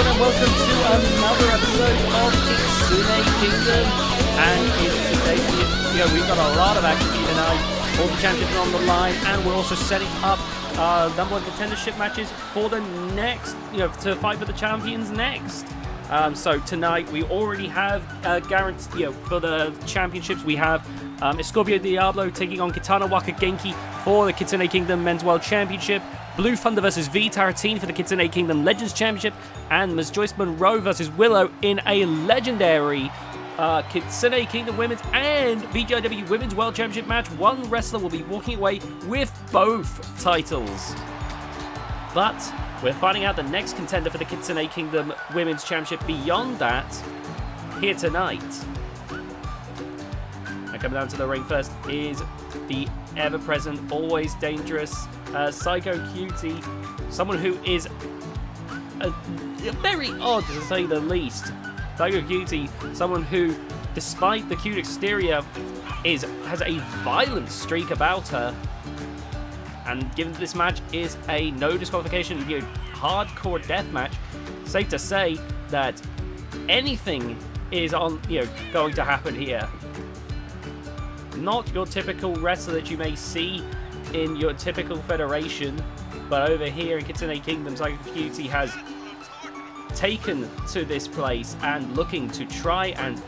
everyone, and welcome to another episode of Kitsune Kingdom. And in today's video, we've got a lot of action tonight. All the champions are on the line, and we're also setting up number one contendership matches for the next, to fight for the champions next. So tonight we already have guaranteed, for the championships we have Esposito Diablo taking on Kitana Waka Genki for the Kitsune Kingdom Men's World Championship. Blue Thunder versus V Taratine for the Kitsune Kingdom Legends Championship, and Ms. Joyce Monroe versus Willow in a legendary Kitsune Kingdom Women's and VGIW Women's World Championship match. One wrestler will be walking away with both titles. But we're finding out the next contender for the Kitsune Kingdom Women's Championship beyond that here tonight. Now coming down to the ring first is the ever-present, always dangerous Psycho Cutie, someone who is very odd to say the least. Psycho Cutie, someone who, despite the cute exterior, has a violent streak about her. And given that this match is a no disqualification, hardcore death match, safe to say that anything is going to happen here. Not your typical wrestler that you may see in your typical federation, but over here in Kitsune Kingdom, Psycho Cutie has taken to this place and looking to try and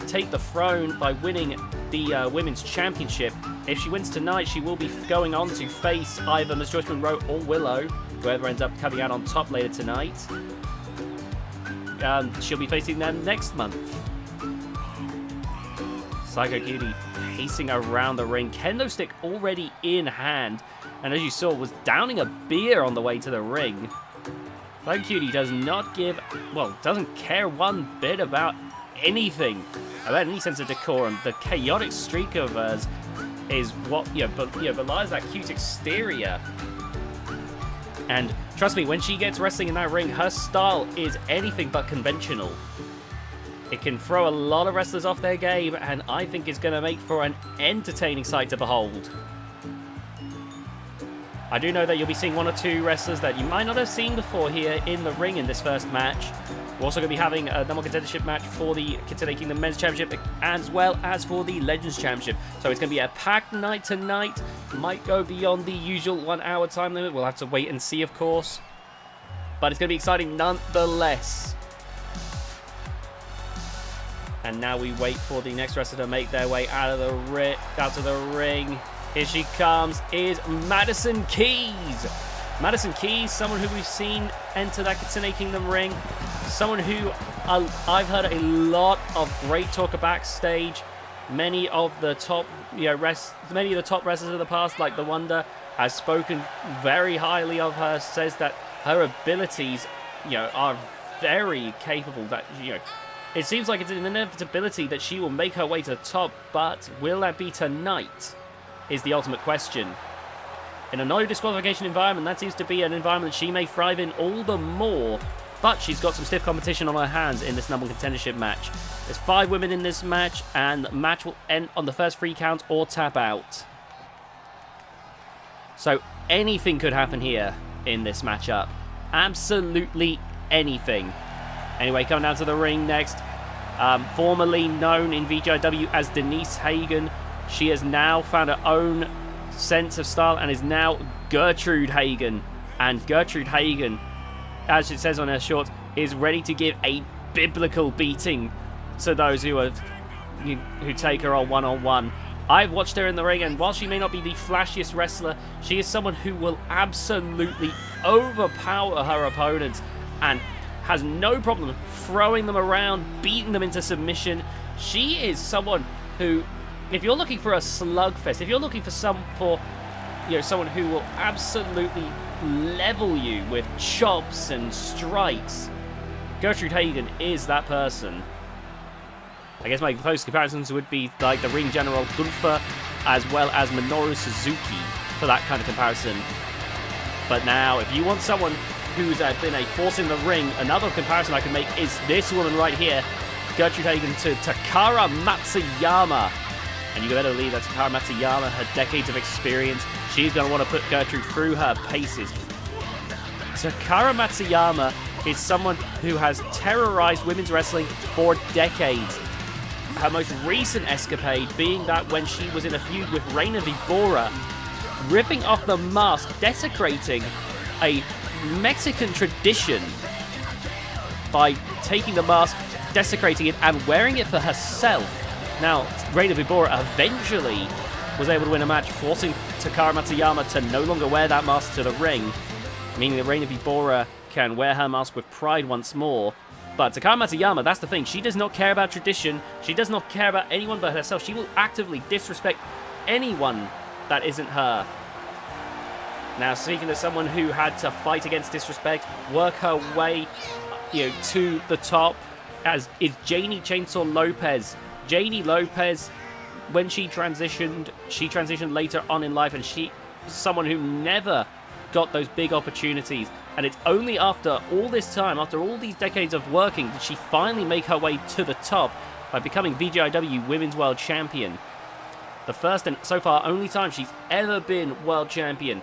take the throne by winning the Women's Championship. If she wins tonight, she will be going on to face either Ms. Joyce Monroe or Willow, whoever ends up coming out on top later tonight. She'll be facing them next month. Psycho Cutie pacing around the ring, kendo stick already in hand, and as you saw, was downing a beer on the way to the ring. Psycho Cutie doesn't care one bit about anything, about any sense of decorum. The chaotic streak of hers is what belies that cute exterior. And trust me, when she gets wrestling in that ring, her style is anything but conventional. It can throw a lot of wrestlers off their game, and I think it's going to make for an entertaining sight to behold. I do know that you'll be seeing one or two wrestlers that you might not have seen before here in the ring in this first match. We're also going to be having a number one contendership match for the Kitsune Kingdom Men's Championship as well as for the Legends Championship. So it's going to be a packed night tonight. Might go beyond the usual 1 hour time limit. We'll have to wait and see, of course. But it's going to be exciting nonetheless. And now we wait for the next wrestler to make their way out to the ring. Here she comes, is Madison Keys. Madison Keys, someone who we've seen enter that Kitsune Kingdom ring. Someone who I've heard a lot of great talk backstage. Many of the top wrestlers of the past, like The Wonder, has spoken very highly of her. Says that her abilities, are very capable. That it seems like it's an inevitability that she will make her way to the top. But will that be tonight? Is the ultimate question. In a no disqualification environment, that seems to be an environment she may thrive in all the more. But she's got some stiff competition on her hands in this number one contendership match. There's 5 women in this match, and the match will end on the first 3 count or tap out. So anything could happen here in this matchup. Absolutely anything. Anyway, coming down to the ring next. Formerly known in VGIW as Denise Hagen, she has now found her own sense of style and is now Gertrude Hagen. And Gertrude Hagen, as it says on her shorts, is ready to give a biblical beating to those who take her on one-on-one. I've watched her in the ring, and while she may not be the flashiest wrestler, she is someone who will absolutely overpower her opponents and has no problem throwing them around, beating them into submission. She is someone who, if you're looking for a slugfest, if you're looking for someone who will absolutely level you with chops and strikes, Gertrude Hagen is that person. I guess my close comparisons would be like the ring general Guttler as well as Minoru Suzuki for that kind of comparison. But now, if you want someone who's been a force in the ring, another comparison I can make is this woman right here, Gertrude Hagen to Takara Matsuyama. And you better believe that Takara Matsuyama, her decades of experience, she's going to want to put Gertrude through her paces. Takara Matsuyama is someone who has terrorized women's wrestling for decades. Her most recent escapade being that when she was in a feud with Reina Vibora, ripping off the mask, desecrating a Mexican tradition by taking the mask, desecrating it, and wearing it for herself. Now, Reina Vibora eventually was able to win a match, forcing Takara Matsuyama to no longer wear that mask to the ring, meaning that Reina Vibora can wear her mask with pride once more. But Takara Matsuyama, that's the thing, she does not care about tradition, she does not care about anyone but herself. She will actively disrespect anyone that isn't her. Now, speaking of someone who had to fight against disrespect, work her way, to the top, as is Janie Chainsaw Lopez. Janie Lopez, when she transitioned later on in life, and she was someone who never got those big opportunities. And it's only after all this time, after all these decades of working, did she finally make her way to the top by becoming VGIW Women's World Champion. The first and so far only time she's ever been World Champion.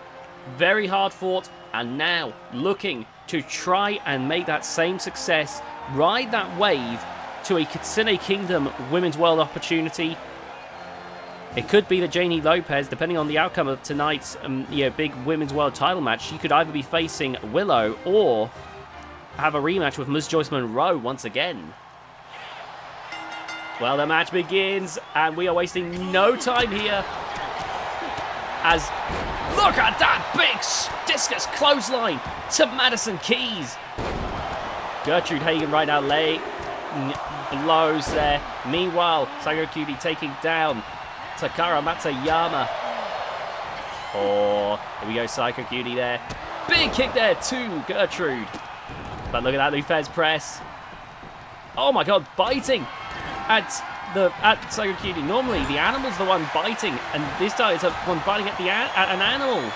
Very hard fought, and now looking to try and make that same success, ride that wave to a Kitsune Kingdom Women's World opportunity. It could be that Janie Lopez, depending on the outcome of tonight's big Women's World title match, she could either be facing Willow or have a rematch with Ms. Joyce Monroe once again. Well, the match begins, and we are wasting no time here. As, look at that big discus clothesline to Madison Keys. Gertrude Hagen right now laying blows there. Meanwhile, Psycho Cutie taking down Takara Matsuyama. Oh, here we go, Psycho Cutie there. Big kick there to Gertrude. But look at that Lufez press. Oh my god, biting at Psycho Cutie. Normally, the animal's the one biting, and this time it's the one biting at an animal.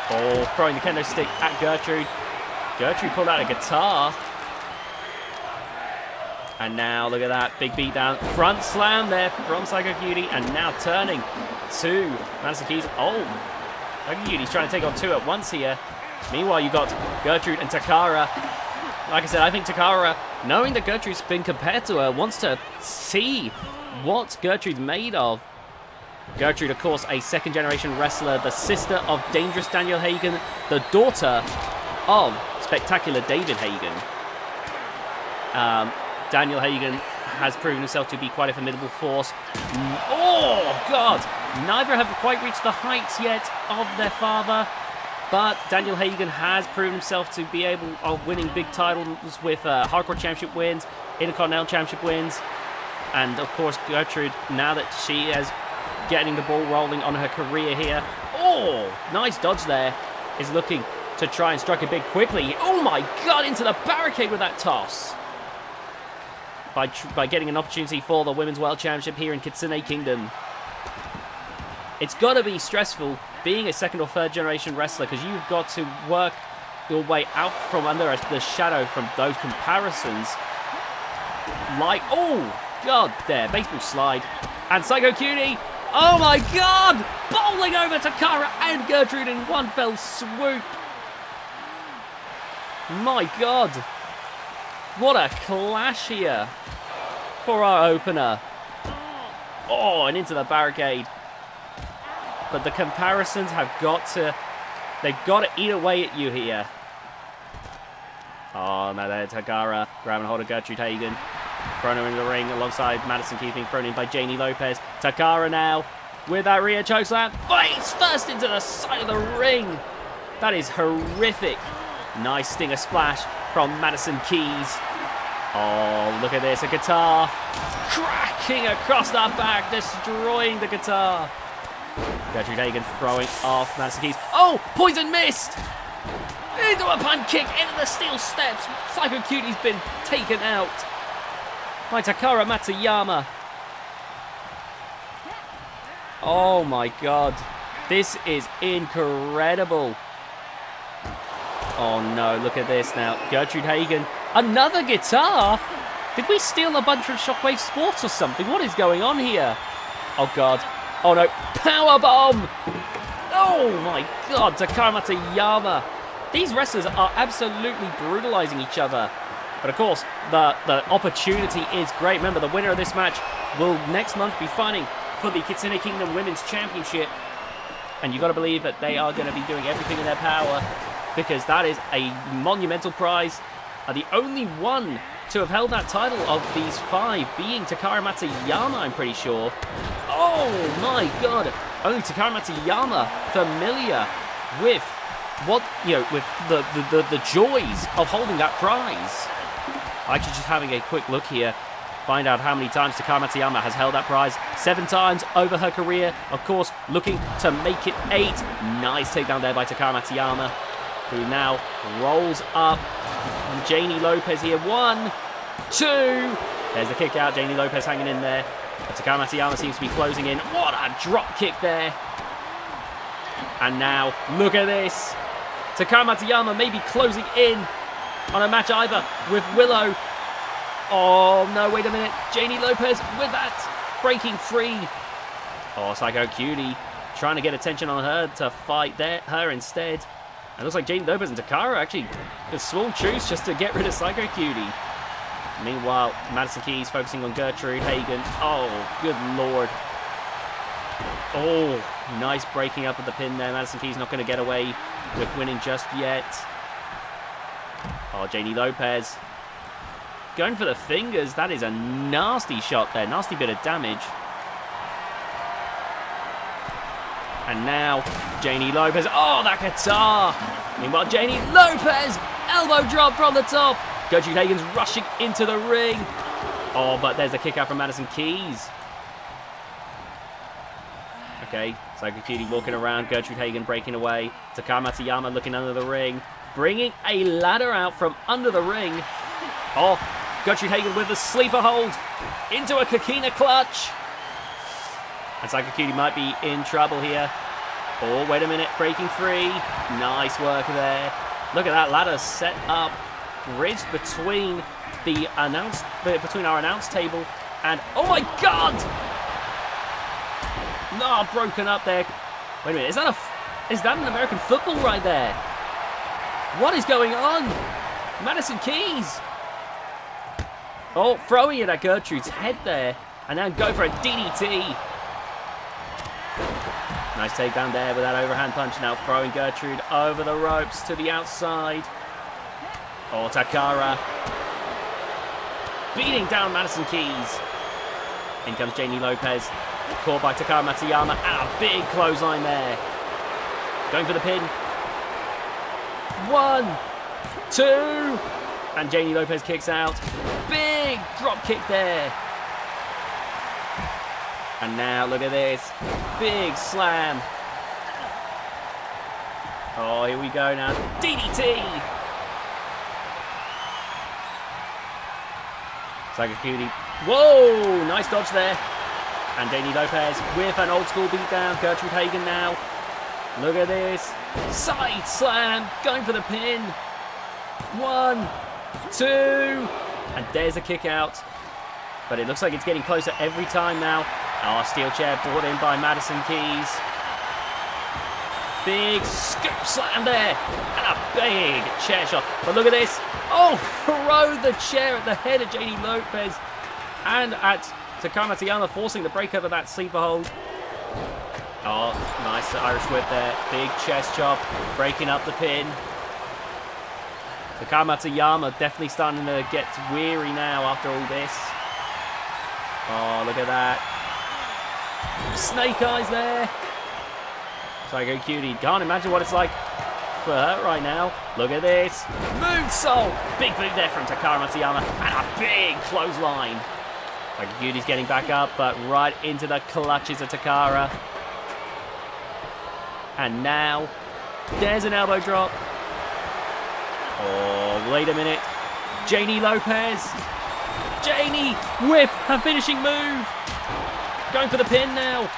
Oh, throwing the kendo stick at Gertrude. Gertrude pulled out a guitar. And now, look at that, big beatdown. Front slam there from Psycho Cutie, and now turning to Madison Keys. Oh, Psycho Cutie's trying to take on two at once here. Meanwhile, you got Gertrude and Takara. Like I said, I think Takara, knowing that Gertrude's been compared to her, wants to see what Gertrude's made of. Gertrude, of course, a second-generation wrestler, the sister of Dangerous Daniel Hagen, the daughter of Spectacular David Hagen. Daniel Hagen has proven himself to be quite a formidable force. Oh, God! Neither have quite reached the heights yet of their father, but Daniel Hagen has proven himself to be able of winning big titles with Hardcore Championship wins, Intercontinental Championship wins, and, of course, Gertrude, now that she is getting the ball rolling on her career here. Oh, nice dodge there, is looking to try and strike it big quickly. Oh, my God, into the barricade with that toss. By getting an opportunity for the Women's World Championship here in Kitsune Kingdom. It's got to be stressful being a second or third generation wrestler, because you've got to work your way out from under the shadow from those comparisons. Like, oh, God, there, baseball slide. And Psycho Cutie, oh my God, bowling over Takara and Gertrude in one fell swoop. My God. What a clash here for our opener. Oh, and into the barricade. But the comparisons have they've got to eat away at you here. Oh, now there's Takara grabbing hold of Gertrude Hagen. Thrown her into the ring alongside Madison Keys being thrown in by Janie Lopez. Takara now with that rear chokeslam. Face first into the side of the ring. That is horrific. Nice stinger splash from Madison Keys. Oh, look at this, a guitar cracking across that back, destroying the guitar. Gertrude Hagen throwing off Madison Keys. Oh, poison mist! Into a punt kick, into the steel steps. Psycho Cutie's been taken out by Takara Matsuyama. Oh my God, this is incredible. Oh no, look at this now. Gertrude Hagen, another guitar? Did we steal a bunch from Shockwave Sports or something? What is going on here? Oh God. Oh no, powerbomb! Oh my God, Takara Matsuyama These wrestlers are absolutely brutalizing each other. But of course, the opportunity is great. Remember, the winner of this match will next month be fighting for the Kitsune Kingdom Women's Championship. And you've got to believe that they are going to be doing everything in their power, because that is a monumental prize. The only one to have held that title of these 5 being Takara Matsuyama, I'm pretty sure. Oh my god! Only Takara Matsuyama familiar with what, with the joys of holding that prize. Actually, just having a quick look here, find out how many times Takara Matsuyama has held that prize. 7 times over her career. Of course, looking to make it 8. Nice takedown there by Takara Matsuyama, who now rolls up. Janie Lopez here. 1, 2. There's the kick out. Janie Lopez hanging in there. But Takara Matsuyama seems to be closing in. What a drop kick there. And now, look at this. Takara Matsuyama may be closing in on a match either with Willow. Oh, no, wait a minute. Janie Lopez with that. Breaking free. Oh, Psycho Cutie trying to get attention on her to fight her instead. It looks like Janie Lopez and Takara actually a small truce just to get rid of Psycho Cutie. Meanwhile, Madison Keys focusing on Gertrude Hagen. Oh, good lord. Oh, nice breaking up of the pin there. Madison Keys not going to get away with winning just yet. Oh, Janie Lopez going for the fingers. That is a nasty shot there. Nasty bit of damage. And now, Janie Lopez. Oh, that guitar. Meanwhile, Janie Lopez. Elbow drop from the top. Gertrude Hagen's rushing into the ring. Oh, but there's a kick out from Madison Keys. Okay, Psycho Cutie walking around. Gertrude Hagen breaking away. Takara Matsuyama looking under the ring. Bringing a ladder out from under the ring. Oh, Gertrude Hagen with the sleeper hold. Into a Kakina clutch. And Psycho Cutie might be in trouble here. Oh, wait a minute. Breaking free. Nice work there. Look at that ladder set up. Bridged between between our announce table and... Oh my god! No, broken up there. Wait a minute. Is that an American football right there? What is going on? Madison Keys. Oh, throwing it at Gertrude's head there. And now go for a DDT. Nice takedown there with that overhand punch. Now throwing Gertrude over the ropes to the outside. Oh, Takara. Beating down Madison Keys. In comes Janie Lopez. Caught by Takara Matsuyama. And a big clothesline there. Going for the pin. 1, 2. And Janie Lopez kicks out. Big drop kick there. And now look at this. Big slam. Oh, here we go now. DDT. Psycho Cutie. Whoa, nice dodge there. And Janie Lopez with an old school beatdown. Gertrude Hagen now. Look at this. Side slam. Going for the pin. 1, 2. And there's a kick out. But it looks like it's getting closer every time now. Oh, steel chair brought in by Madison Keys. Big scoop slam there. And a big chair shot. But look at this. Oh, throw the chair at the head of Janie Lopez. And at Takara Matsuyama forcing the break over that sleeper hold. Oh, nice Irish whip there. Big chest chop. Breaking up the pin. Takara Matsuyama definitely starting to get weary now after all this. Oh, look at that. Snake eyes there. Psycho Cutie. Can't imagine what it's like for her right now. Look at this. Moonsault. Big boot there from Takara Matsuyama. And a big clothesline. Psycho Cutie's getting back up, but right into the clutches of Takara. And now, there's an elbow drop. Oh, wait a minute. Janie Lopez. Janie with her finishing move. Going for the pin now.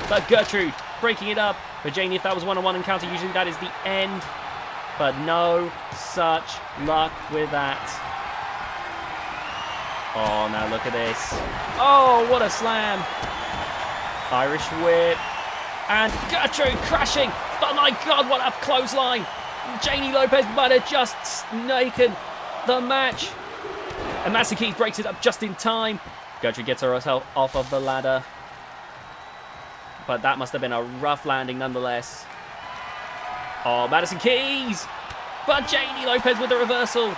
But Gertrude breaking it up. For Janie, if that was one-on-one encounter, usually that is the end. But no such luck with that. Oh, now look at this. Oh, what a slam. Irish whip. And Gertrude crashing. Oh my god, what a clothesline. Janie Lopez might have just snaken the match. And Masaki breaks it up just in time. Gertrude gets herself off of the ladder. But that must have been a rough landing nonetheless. Oh, Madison Keys! But Janie Lopez with the reversal.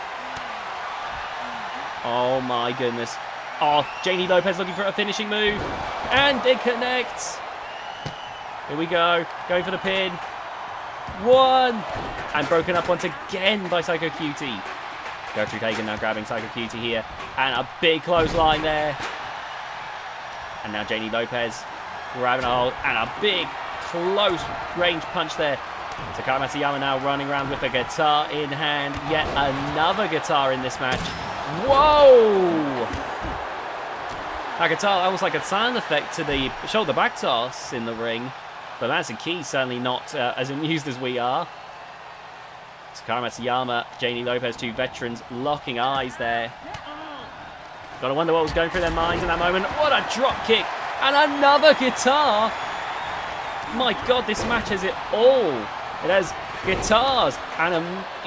Oh my goodness. Oh, Janie Lopez looking for a finishing move. And it connects. Here we go. Going for the pin. One. And broken up once again by Psycho Cutie. Gertrude Hagen now grabbing Psycho Cutie here. And a big clothesline there. And now Janie Lopez grabbing a hold. And a big close range punch there. Takara Matsuyama now running around with a guitar in hand. Yet another guitar in this match. Whoa! That guitar almost like a sound effect to the shoulder back toss in the ring. But Madison Keys certainly not as amused as we are. Takara Matsuyama, Janie Lopez, two veterans locking eyes there. Gotta wonder what was going through their minds in that moment. What a drop kick! And another guitar! My God, this match has it all. It has guitars and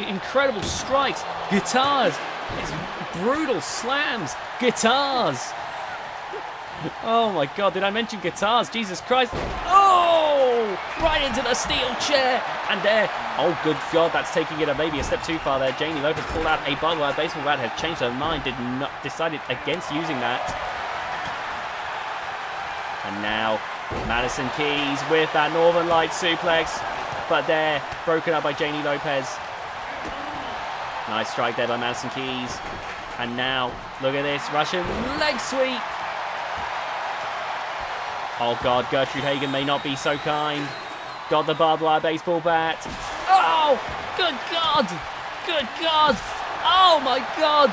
incredible strikes. Guitars. It's brutal slams. Guitars. Oh my God, did I mention guitars? Jesus Christ. Oh! Right into the steel chair. And there. Oh, good God, that's taking it maybe a step too far there. Janie Lopez pulled out a barbed wire baseball bat, had changed her mind, decided against using that. And now Madison Keys with that Northern Lights suplex. But there, broken up by Janie Lopez. Nice strike there by Madison Keys. And now, look at this, Russian leg sweep. Oh God, Gertrude Hagen may not be so kind. Got the barbed wire baseball bat. Oh, good God. Good God. Oh my God.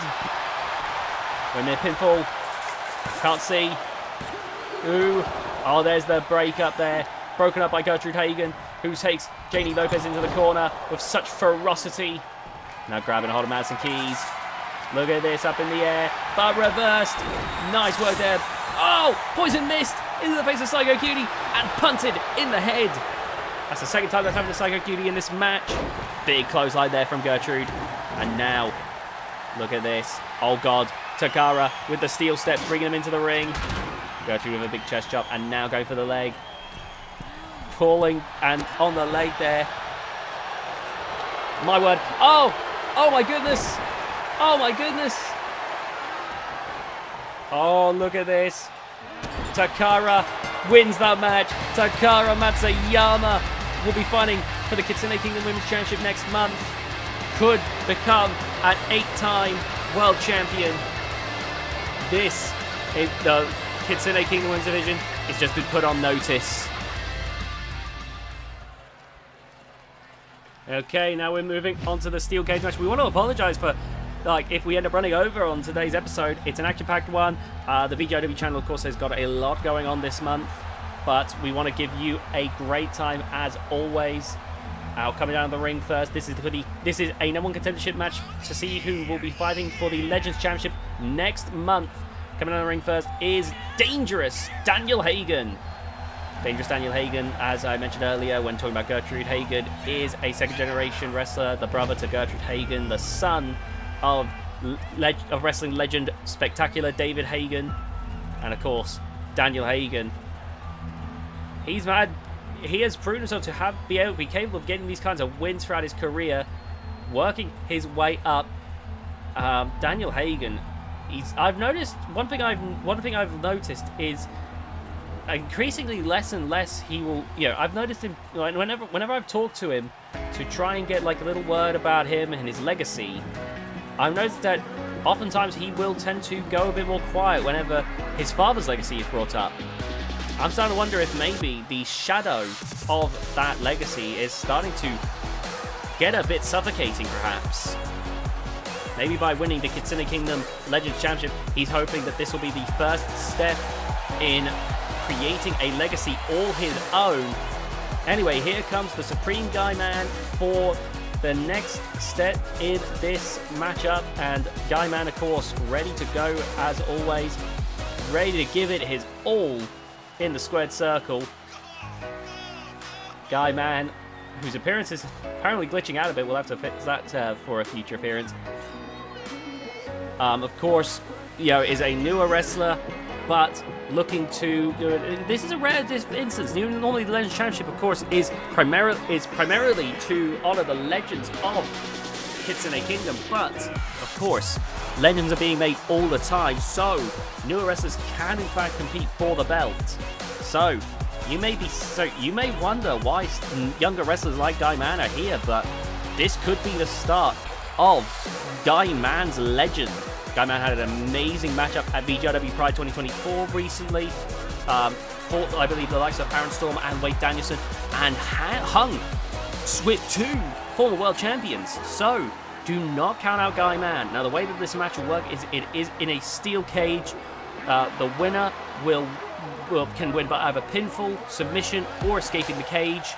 We're near pinfall. Can't see. Ooh. Oh, there's the break up there. Broken up by Gertrude Hagen, who takes Janie Lopez into the corner with such ferocity. Now grabbing a hold of Madison Keys. Look at this, up in the air, but reversed. Nice work there. Oh, poison mist into the face of Psycho Cutie and punted in the head. That's the second time that's happened to Psycho Cutie in this match. Big clothesline there from Gertrude. And now, look at this. Oh God, Takara with the steel steps, bringing him into the ring. Gertrude with a big chest chop, and now going for the leg. Pulling and on the leg there. My word. Oh! Oh my goodness! Oh my goodness! Oh, look at this. Takara wins that match. Takara Matsuyama will be fighting for the Kitsune Kingdom Women's Championship next month. Could become an 8-time world champion. This is the Kitsune Kingdom Women's Division. It's just been put on notice. Okay, now we're moving on to the steel cage match. We want to apologize for, if we end up running over on today's episode. It's an action-packed one. The VGIW channel, of course, has got a lot going on this month, but we want to give you a great time as always. Coming down the ring first, this is a #1 contendership match to see who will be fighting for the Legends Championship next month. Coming down the ring first is Dangerous Daniel Hagen. Dangerous Daniel Hagen, as I mentioned earlier when talking about Gertrude Hagen, is a second-generation wrestler, the brother to Gertrude Hagen, the son of wrestling legend Spectacular David Hagen, and of course, Daniel Hagen. He's mad. He has proven himself to be capable of getting these kinds of wins throughout his career, working his way up. Daniel Hagen, I've noticed one thing I've noticed is increasingly less and less he will, I've noticed him whenever I've talked to him to try and get a little word about him and his legacy. I've noticed that oftentimes he will tend to go a bit more quiet whenever his father's legacy is brought up. I'm starting to wonder if maybe the shadow of that legacy is starting to get a bit suffocating, perhaps. Maybe by winning the Kitsune Kingdom Legends Championship, he's hoping that this will be the first step in creating a legacy all his own. Anyway, here comes the Supreme Guy Man for the next step in this matchup, and Guy Man, of course, ready to go as always, ready to give it his all in the squared circle. Guy Man whose appearance is apparently glitching out a bit. We'll have to fix that for a future appearance. Of course, you know, is a newer wrestler, but looking to do it. This is a rare instance. Normally, the Legends Championship, of course, is primarily to honor the legends of Kitsune Kingdom, but of course, legends are being made all the time, so newer wrestlers can in fact compete for the belt. So you may wonder why younger wrestlers like Guy Man are here, but this could be the start of Guy Man's legend. Guy Man had an amazing matchup at VGIW Pride 2024 recently. Fought, I believe, the likes of Aaron Storm and Wade Danielson, and hung with 2 former world champions. So do not count out Guy Man. Now, the way that this match will work is it is in a steel cage. The winner can win by either pinfall, submission, or escaping the cage.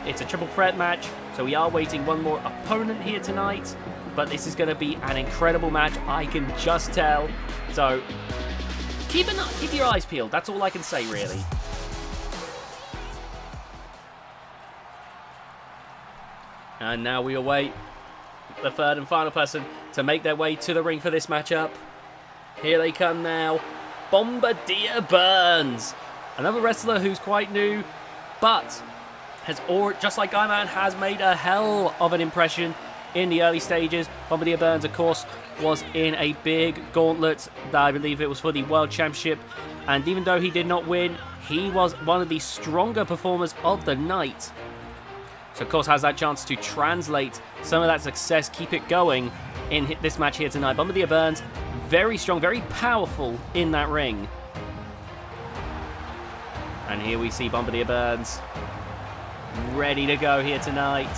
It's a triple threat match, so we are waiting one more opponent here tonight. But this is going to be an incredible match, I can just tell. So keep your eyes peeled. That's all I can say, really. And now we await the third and final person to make their way to the ring for this matchup. Here they come now. Bombardier Burns. Another wrestler who's quite new, but just like Guy Man, has made a hell of an impression in the early stages. Bombardier Burns, of course, was in a big gauntlet. I believe it was for the World Championship. And even though he did not win, he was one of the stronger performers of the night. So, of course, has that chance to translate some of that success, keep it going in this match here tonight. Bombardier Burns, very strong, very powerful in that ring. And here we see Bombardier Burns ready to go here tonight.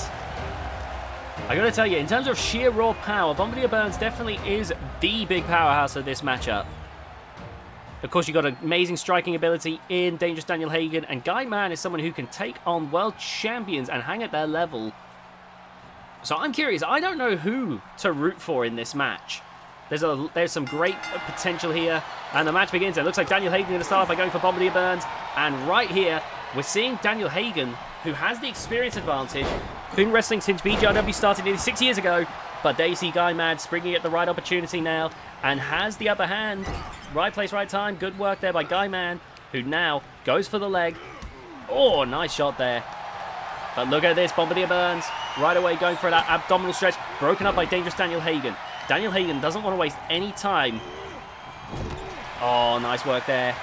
I gotta tell you, in terms of sheer raw power, Bombardier Burns definitely is the big powerhouse of this matchup. Of course, you've got amazing striking ability in Dangerous Daniel Hagen, and Guy Man is someone who can take on world champions and hang at their level. So I'm curious, I don't know who to root for in this match. There's some great potential here, and the match begins. It looks like Daniel Hagen going to start off by going for Bombardier Burns, and right here, we're seeing Daniel Hagen, who has the experience advantage, been wrestling since VGIW started nearly 6 years ago, but there you see Guy Man springing at the right opportunity now, and has the upper hand. Right place, right time. Good work there by Guy Man, who now goes for the leg. Oh, nice shot there. But look at this, Bombardier Burns right away going for that abdominal stretch, broken up by Dangerous Daniel Hagen. Daniel Hagen doesn't want to waste any time. Oh, nice work there.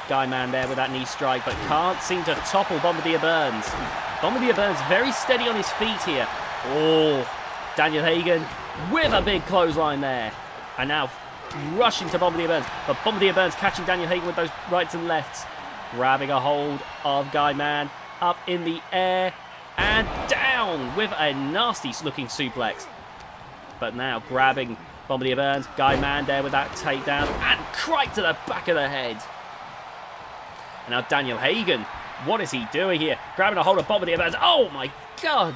Guy Man there with that knee strike, but can't seem to topple Bombardier Burns. Bombardier Burns very steady on his feet here. Oh, Daniel Hagen with a big clothesline there. And now rushing to Bombardier Burns, but Bombardier Burns catching Daniel Hagen with those rights and lefts. Grabbing a hold of Guy Man up in the air and down with a nasty looking suplex. But now grabbing Bombardier Burns, Guy Man there with that takedown and right to the back of the head. And now Daniel Hagen, what is he doing here? Grabbing a hold of Bombardier Burns. Oh my god!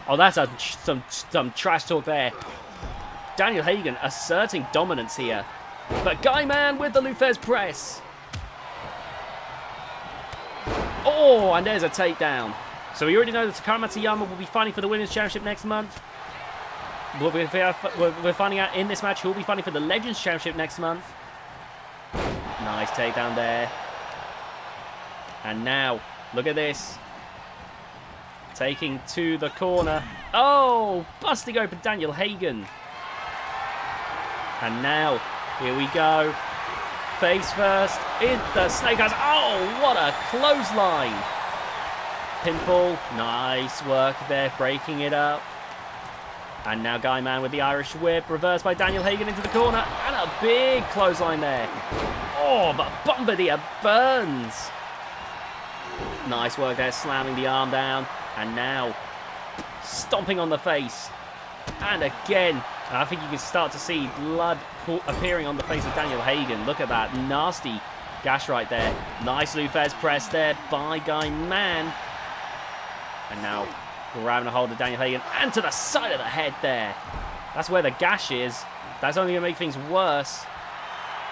Oh, that's some trash talk there. Daniel Hagen asserting dominance here. But Guy Man with the Luthez press. Oh, and there's a takedown. So we already know that Takara Matsuyama will be fighting for the Women's Championship next month. We're finding out in this match who will be fighting for the Legends Championship next month. Nice takedown there. And now, look at this. Taking to the corner. Oh, busting open Daniel Hagen. And now, here we go. Face first, in the snake eyes. Oh, what a clothesline. Pinfall, nice work there, breaking it up. And now Guy Man with the Irish whip, reversed by Daniel Hagen into the corner. And a big clothesline there. Oh, but Bombardier Burns. Nice work there, slamming the arm down. And now, stomping on the face. And again, I think you can start to see blood appearing on the face of Daniel Hagen. Look at that nasty gash right there. Nice Luthez press there by Guy Man. And now grabbing a hold of Daniel Hagen and to the side of the head there. That's where the gash is. That's only going to make things worse.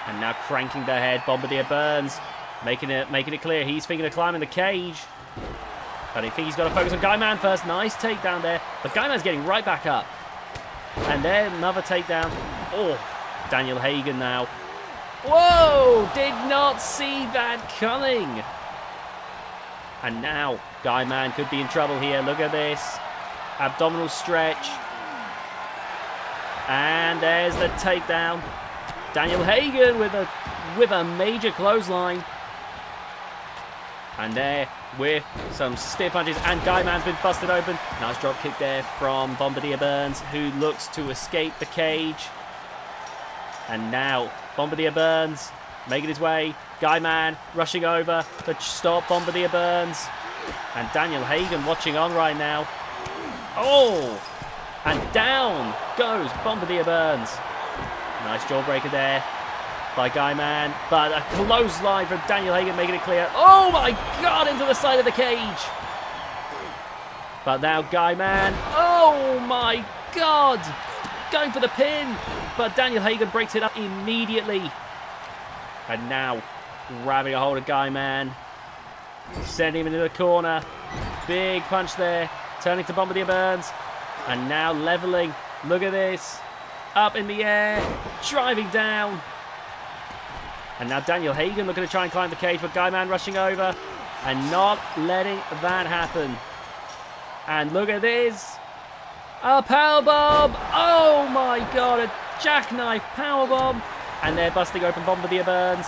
And now cranking the head, Bombardier Burns, making it clear he's thinking of climbing the cage. But I think he's got to focus on Guyman first. Nice takedown there. But Guyman's getting right back up. And then another takedown. Oh, Daniel Hagen now. Whoa! Did not see that coming. And now Guyman could be in trouble here. Look at this. Abdominal stretch. And there's the takedown. Daniel Hagen with a major clothesline. And there with some stiff punches. And Guyman's been busted open. Nice drop kick there from Bombardier Burns, who looks to escape the cage. And now Bombardier Burns making his way. Guyman rushing over to stop Bombardier Burns. And Daniel Hagen watching on right now. Oh! And down goes Bombardier Burns. Nice jawbreaker there by Guyman. But a clothesline from Daniel Hagen making it clear. Oh my God, into the side of the cage. But now Guyman. Oh my God. Going for the pin. But Daniel Hagen breaks it up immediately. And now grabbing a hold of Guyman. Sending him into the corner. Big punch there. Turning to Bombardier Burns. And now leveling. Look at this. Up in the air. Driving down. And now Daniel Hagen looking to try and climb the cage. But Guyman rushing over. And not letting that happen. And look at this. A powerbomb. Oh my God. A jackknife powerbomb. And they're busting open Bombardier Burns.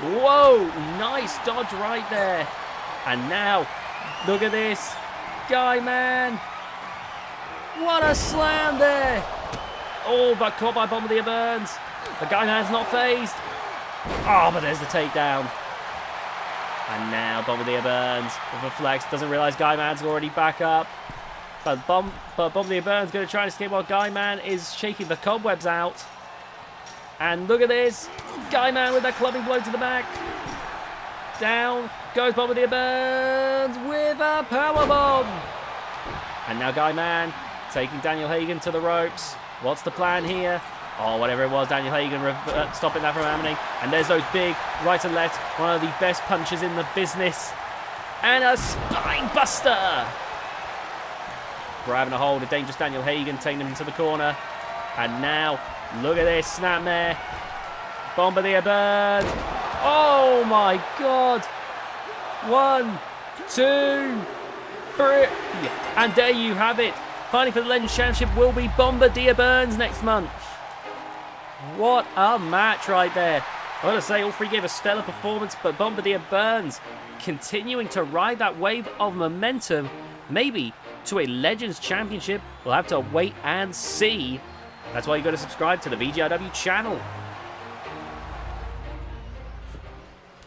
Whoa. Nice dodge right there. And now, look at this. Guyman. What a slam there. Oh, but caught by Bombardier Burns. The Guyman's not phased. Oh, but there's the takedown. And now Bombardier Burns with a flex. Doesn't realise Guyman's already back up. But Bombardier Burns going to try and escape while Guyman is shaking the cobwebs out. And look at this. Guyman with that clubbing blow to the back. Down goes Bombardier Burns with a powerbomb. And now Guyman taking Daniel Hagen to the ropes. What's the plan here? Oh, whatever it was, Daniel Hagen stopping that from happening. And there's those big right and left. One of the best punches in the business. And a spine buster. Grabbing a hold of dangerous Daniel Hagen, taking him into the corner. And now, look at this snapmare. Bombardier Burns. Oh my God. 1, 2, 3. And there you have it. Fighting for the Legends Championship will be Bombardier Burns next month. What a match right there. I want to say all three gave a stellar performance, but Bombardier Burns continuing to ride that wave of momentum, maybe to a Legends Championship. We'll have to wait and see. That's why you got to subscribe to the VGIW channel.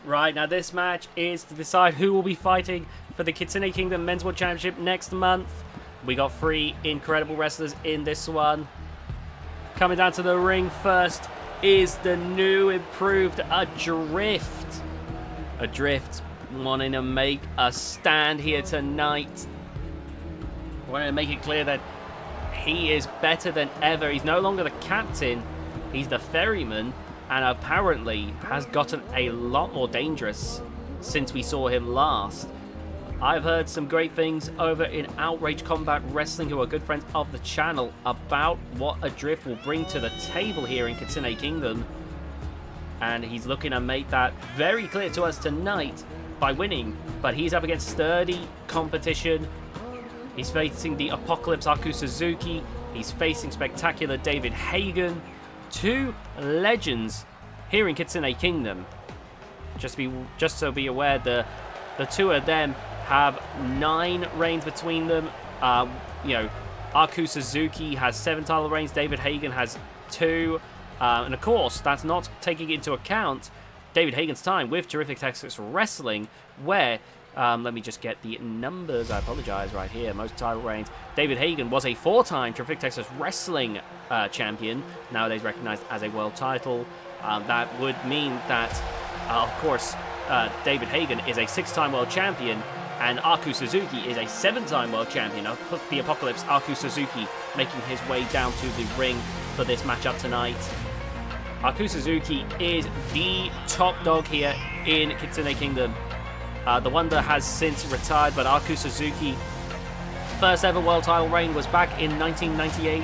Right, now this match is to decide who will be fighting for the Kitsune Kingdom Men's World Championship next month. We got 3 incredible wrestlers in this one. Coming down to the ring first is the new improved A.Drift. A.Drift wanting to make a stand here tonight. Wanting to make it clear that he is better than ever. He's no longer the captain. He's the ferryman. And apparently has gotten a lot more dangerous since we saw him last. I've heard some great things over in Outrage Combat Wrestling, who are good friends of the channel, about what A.Drift will bring to the table here in Kitsune Kingdom. And he's looking to make that very clear to us tonight by winning. But he's up against sturdy competition. He's facing the Apocalypse Aku Suzuki. He's facing spectacular David Hagen. 2 legends here in Kitsune Kingdom. Just so be aware, the 2 of them have 9 reigns between them. Aku Suzuki has 7 title reigns. David Hagen has 2. And of course, that's not taking into account David Hagen's time with Terrific Texas Wrestling, where, let me just get the numbers, I apologize, right here, most title reigns. David Hagen was a 4-time Terrific Texas Wrestling champion, nowadays recognized as a world title. That would mean that, of course, David Hagen is a 6-time world champion, and Aku Suzuki is a 7-time world champion. The Apocalypse Aku Suzuki making his way down to the ring for this matchup tonight. Aku Suzuki is the top dog here in Kitsune Kingdom. The Wonder has since retired, but Aku Suzuki, first ever world title reign was back in 1998,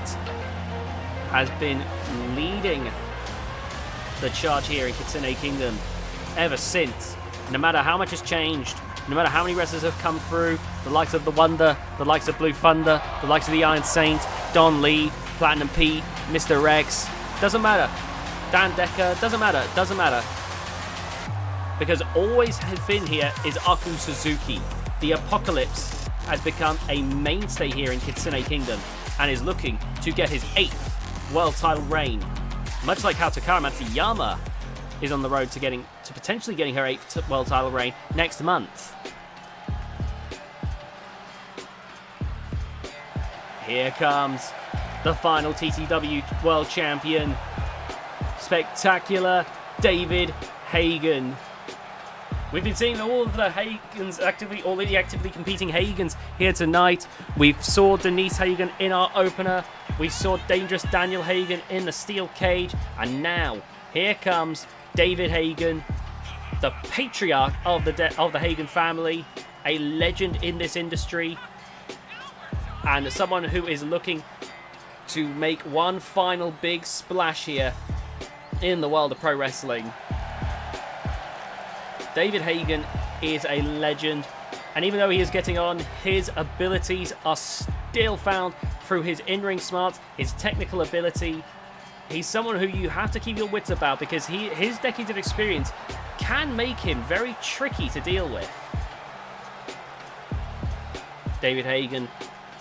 has been leading the charge here in Kitsune Kingdom ever since. No matter how much has changed, no matter how many wrestlers have come through, the likes of The Wonder, the likes of Blue Thunder, the likes of the Iron Saint, Don Lee, Platinum Pete, Mr. Rex, doesn't matter. Dan Decker, doesn't matter. Because always has been here is Aku Suzuki. The Apocalypse has become a mainstay here in Kitsune Kingdom and is looking to get his 8th world title reign. Much like how Takara Matsuyama is on the road to potentially getting her 8th world title reign next month. Here comes the final TTW world champion, spectacular David Hagen. We've been seeing all of the Hagens already actively competing Hagens here tonight. We saw Denise Hagen in our opener. We saw Dangerous Daniel Hagen in the steel cage. And now, here comes David Hagen, the patriarch of the Hagen family, a legend in this industry, and someone who is looking to make one final big splash here in the world of pro wrestling. David Hagen is a legend, and even though he is getting on, his abilities are still found through his in-ring smarts, his technical ability. He's someone who you have to keep your wits about because his decades of experience can make him very tricky to deal with. David Hagen,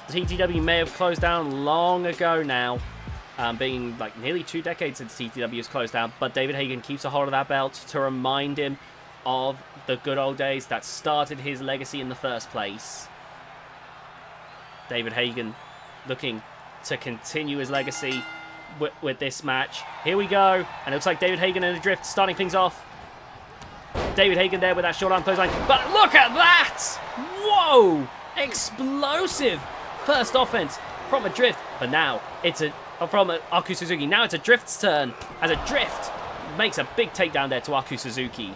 the TTW may have closed down long ago now, being like nearly 2 decades since TTW has closed down, but David Hagen keeps a hold of that belt to remind him of the good old days that started his legacy in the first place. David Hagen looking to continue his legacy with this match. Here we go, and it looks like David Hagen and A.Drift starting things off. David Hagen there with that short arm clothesline, but look at that! Whoa! Explosive first offense from A.Drift, but now it's from Aku Suzuki. Now it's A.Drift's turn as A.Drift makes a big takedown there to Aku Suzuki.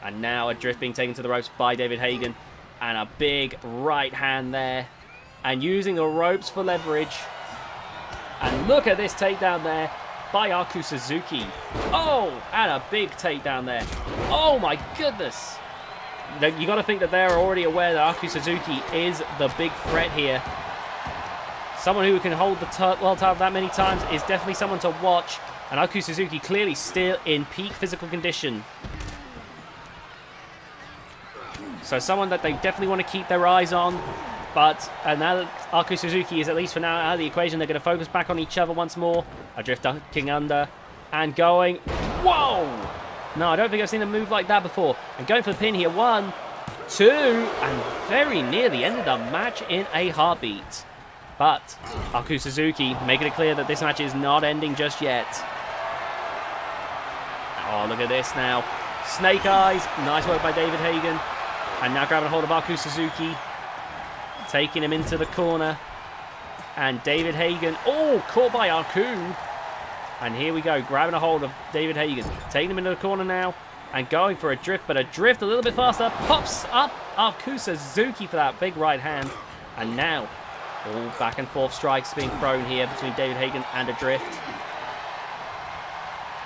And now A.Drift being taken to the ropes by David Hagen, and a big right hand there, and using the ropes for leverage. And look at this takedown there by Aku Suzuki. Oh, and a big takedown there. Oh my goodness. You got to think that they're already aware that Aku Suzuki is the big threat here. Someone who can hold the world title that many times is definitely someone to watch. And Aku Suzuki clearly still in peak physical condition. So someone that they definitely want to keep their eyes on. But now that Aku Suzuki is at least for now out of the equation, they're going to focus back on each other once more. A.Drift ducking under and going. Whoa! No, I don't think I've seen a move like that before. And going for the pin here. 1, 2, and very nearly ended the match in a heartbeat. But Aku Suzuki making it clear that this match is not ending just yet. Oh, look at this now. Snake Eyes. Nice work by David Hagen. And now grabbing hold of Aku Suzuki. Taking him into the corner. And David Hagen. Oh, caught by Aku. And here we go. Grabbing a hold of David Hagen. Taking him into the corner now. And going for A.Drift. But A.Drift a little bit faster. Pops up Aku Suzuki for that big right hand. And now, all back and forth strikes being thrown here between David Hagen and A.Drift.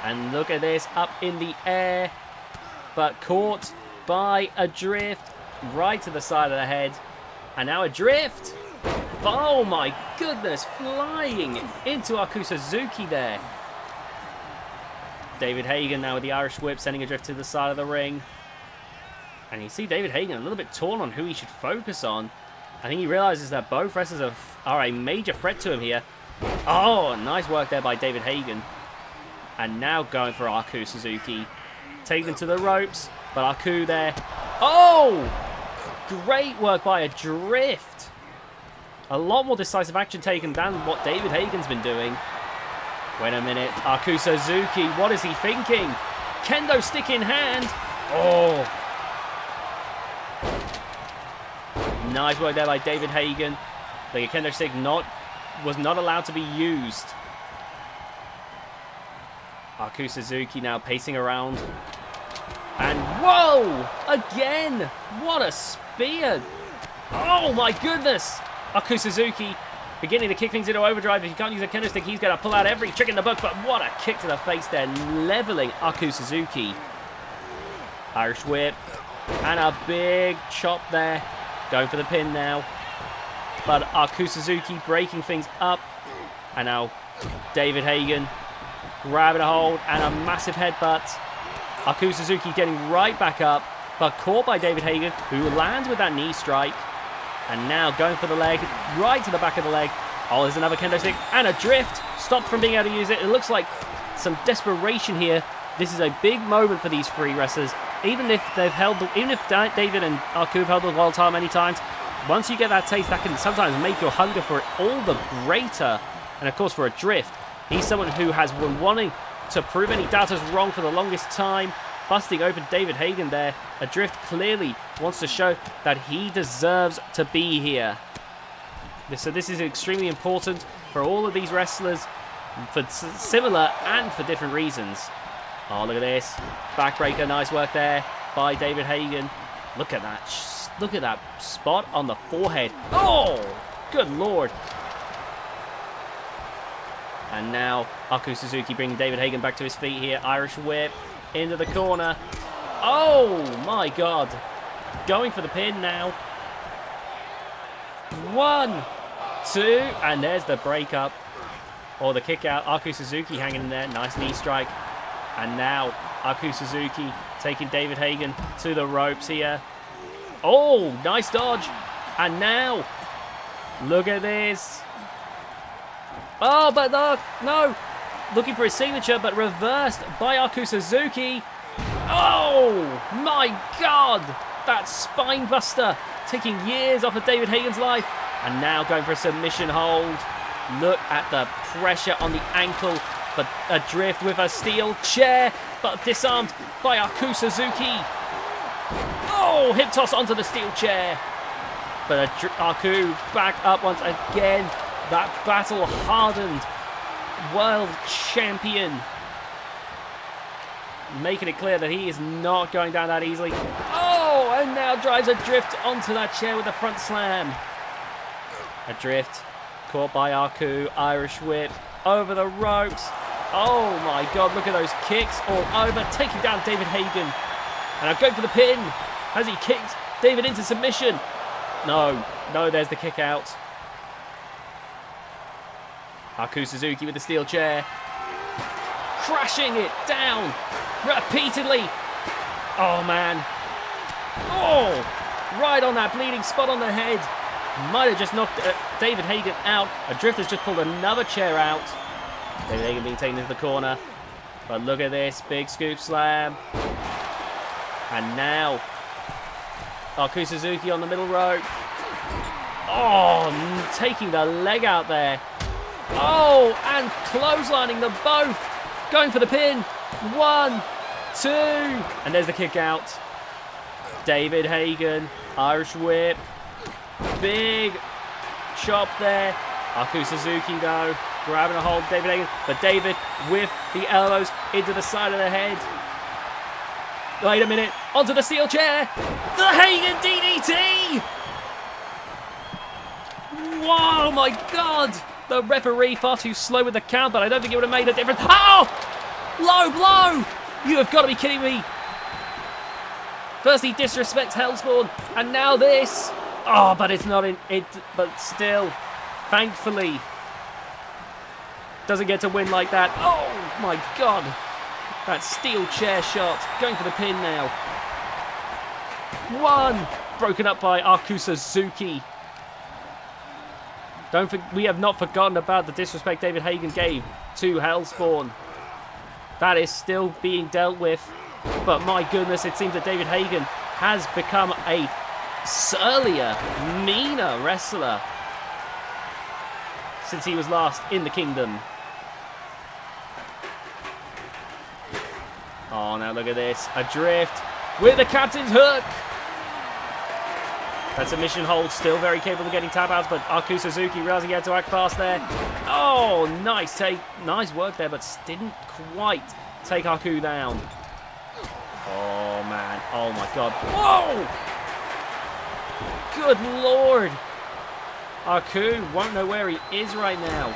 And look at this. Up in the air. But caught by A.Drift. Right to the side of the head. And now A.Drift. Oh my goodness. Flying into Aku Suzuki there. David Hagen now with the Irish whip, sending A.Drift to the side of the ring. And you see David Hagen a little bit torn on who he should focus on. I think he realizes that both wrestlers are a major threat to him here. Oh, nice work there by David Hagen. And now going for Aku Suzuki. Taken to the ropes, but Aku there. Oh! Great work by A.Drift. A lot more decisive action taken than what David Hagen's been doing. Wait a minute. Aku Suzuki, what is he thinking? Kendo stick in hand. Oh. Nice work there by David Hagen. The kendo stick was not allowed to be used. Aku Suzuki now pacing around. And Whoa! Again! What a spear! Oh my goodness! Aku Suzuki beginning to kick things into overdrive. If you can't use a kendo stick, he's going to pull out every trick in the book. But what a kick to the face there, leveling Aku Suzuki. Irish whip. And a big chop there. Going for the pin now. But Aku Suzuki breaking things up. And now David Hagen grabbing a hold and a massive headbutt. Aku Suzuki getting right back up. But caught by David Hagen, who lands with that knee strike. And now going for the leg, right to the back of the leg. Oh, there's another kendo stick and a drift. Stopped from being able to use it. It looks like some desperation here. This is a big moment for these three wrestlers. Even if they've held, even if David and Aku have held the world title many times, once you get that taste, that can sometimes make your hunger for it all the greater. And of course, for a drift, he's someone who has been wanting to prove any doubters wrong for the longest time. Busting open David Hagen there. A-Drift clearly wants to show that he deserves to be here. So this is extremely important for all of these wrestlers, for similar and for different reasons. Oh, look at this. Backbreaker, nice work there by David Hagen. Look at that. Look at that spot on the forehead. Oh, good lord. And now Aku Suzuki bringing David Hagen back to his feet here. Irish whip. Into the corner. Oh my god. Going for the pin now. 1, 2, and there's the breakup. Or the kick out. Aku Suzuki hanging in there. Nice knee strike. And now Aku Suzuki taking David Hagen to the ropes here. Oh, nice dodge. And now, look at this. Oh, but no. Looking for his signature, but reversed by Aku Suzuki. Oh, my God. That spine buster taking years off of David Hagen's life. And now going for a submission hold. Look at the pressure on the ankle. But A.Drift with a steel chair, but disarmed by Aku Suzuki. Oh, hip toss onto the steel chair. But Aku back up once again. That battle hardened world champion, making it clear that he is not going down that easily. Oh, and now drives A.Drift onto that chair with a front slam. A.Drift caught by Aku, Irish whip over the ropes. Oh my god, look at those kicks all over, taking down David Hagen. And I'm going for the pin as he kicks David into submission. No, there's the kick out. Aku Suzuki with the steel chair. Crashing it down repeatedly. Oh, man. Oh, right on that bleeding spot on the head. Might have just knocked David Hagen out. A-Drift has just pulled another chair out. David Hagen being taken into the corner. But look at this. Big scoop slam. And now, Aku Suzuki on the middle rope. Oh, taking the leg out there. Oh, and clotheslining them both. Going for the pin. 1, 2. And there's the kick out. David Hagen. Irish whip. Big chop there. Aku Suzuki, though, grabbing a hold of David Hagen. But David with the elbows into the side of the head. Wait a minute. Onto the steel chair. The Hagen DDT. Whoa, my God. The referee far too slow with the count, but I don't think it would have made a difference. Oh! Low blow! You have got to be kidding me. First he disrespects Hellspawn, and now this. Oh, but it's not in it. But still, thankfully, doesn't get to win like that. Oh my God! That steel chair shot, going for the pin now. 1, broken up by Aku Suzuki. We have not forgotten about the disrespect David Hagen gave to Hellspawn. That is still being dealt with. But my goodness, it seems that David Hagen has become a surlier, meaner wrestler since he was last in the kingdom. Oh, now look at this. A-Drift with the captain's hook. That submission hold still very capable of getting tap outs, but Aku Suzuki realizing he had to act fast there. Oh, nice take. Nice work there, but didn't quite take Aku down. Oh, man. Oh, my God. Whoa! Good Lord. Aku won't know where he is right now.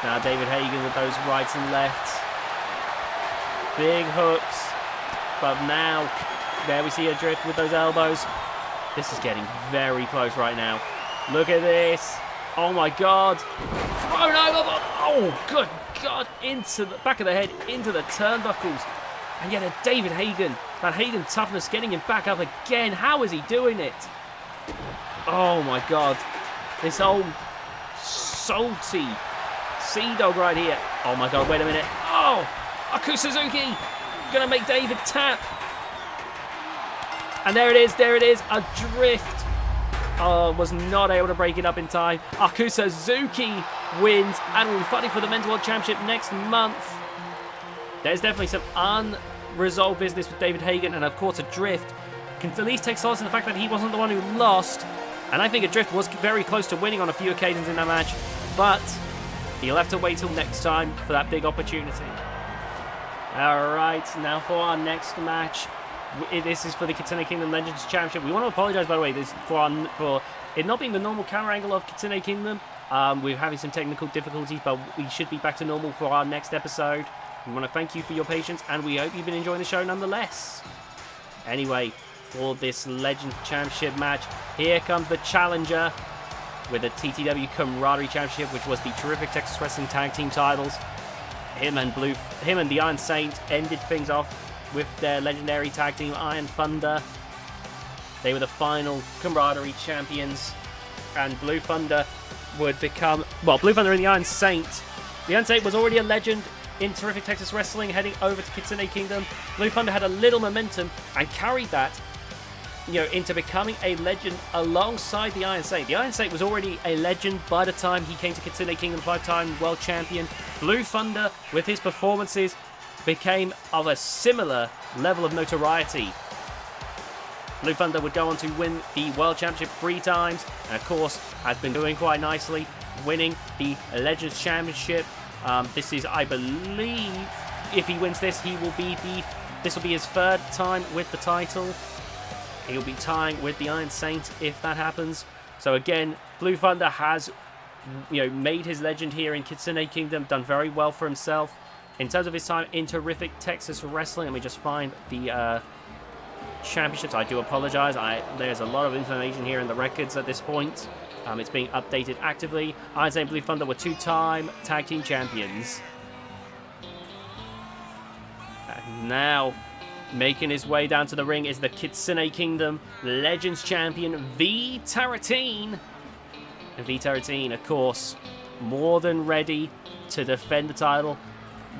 Now David Hagen with those rights and lefts. Big hooks. But now, there we see A.Drift with those elbows. This is getting very close right now. Look at this. Oh my God. Thrown over. Oh, good God. Into the back of the head, into the turnbuckles. And yet a David Hagen. That Hagen toughness getting him back up again. How is he doing it? Oh my God. This old salty sea dog right here. Oh my God, wait a minute. Oh, Aku Suzuki. Gonna make David tap. And there it is, A.Drift. Oh, was not able to break it up in time. Aku Suzuki wins and will be fighting for the Men's World Championship next month. There's definitely some unresolved business with David Hagen, and of course A.Drift can at least take solace in the fact that he wasn't the one who lost. And I think A.Drift was very close to winning on a few occasions in that match, but he'll have to wait till next time for that big opportunity. Alright, now for our next match. This is for the Kitsune Kingdom Legends Championship. We want to apologise, by the way, for it not being the normal camera angle of Kitsune Kingdom. We're having some technical difficulties, but we should be back to normal for our next episode. We want to thank you for your patience, and we hope you've been enjoying the show nonetheless. Anyway, for this Legends Championship match, here comes the challenger with the TTW Camaraderie Championship, which was the terrific Texas Wrestling Tag Team titles. Him and the Iron Saint ended things off with their legendary tag team Iron Thunder. They were the final Camaraderie champions, and Blue Thunder would become, well, Blue Thunder and the Iron Saint. The Iron Saint was already a legend in terrific Texas Wrestling, heading over to Kitsune Kingdom. Blue Thunder had a little momentum and carried that, into becoming a legend alongside the Iron Saint. The Iron Saint was already a legend by the time he came to Kitsune Kingdom, 5-time world champion. Blue Thunder, with his performances, became of a similar level of notoriety. Blue Thunder would go on to win the World Championship 3 times, and of course has been doing quite nicely, winning the Legends Championship. This is, I believe, if he wins this, this will be his 3rd time with the title. He'll be tying with the Iron Saint if that happens. So again, Blue Thunder has, made his legend here in Kitsune Kingdom, done very well for himself. In terms of his time in terrific Texas Wrestling, let me just find the championships. I do apologize. There's a lot of information here in the records at this point. It's being updated actively. Iron Saint and Blue Thunder were 2-time tag team champions. And now, making his way down to the ring is the Kitsune Kingdom Legends Champion, V Taratine. And V Taratine, of course, more than ready to defend the title.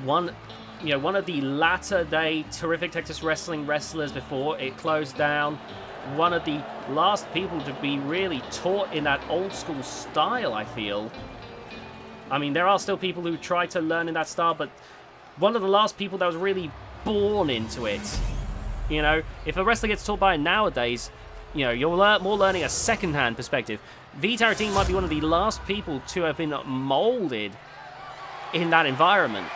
One of the latter day terrific Texas Wrestling wrestlers before it closed down. One of the last people to be really taught in that old school style, I feel. I mean, there are still people who try to learn in that style, but one of the last people that was really born into it. If a wrestler gets taught by it nowadays, you're more learning a second-hand perspective. V Taratine might be one of the last people to have been molded in that environment.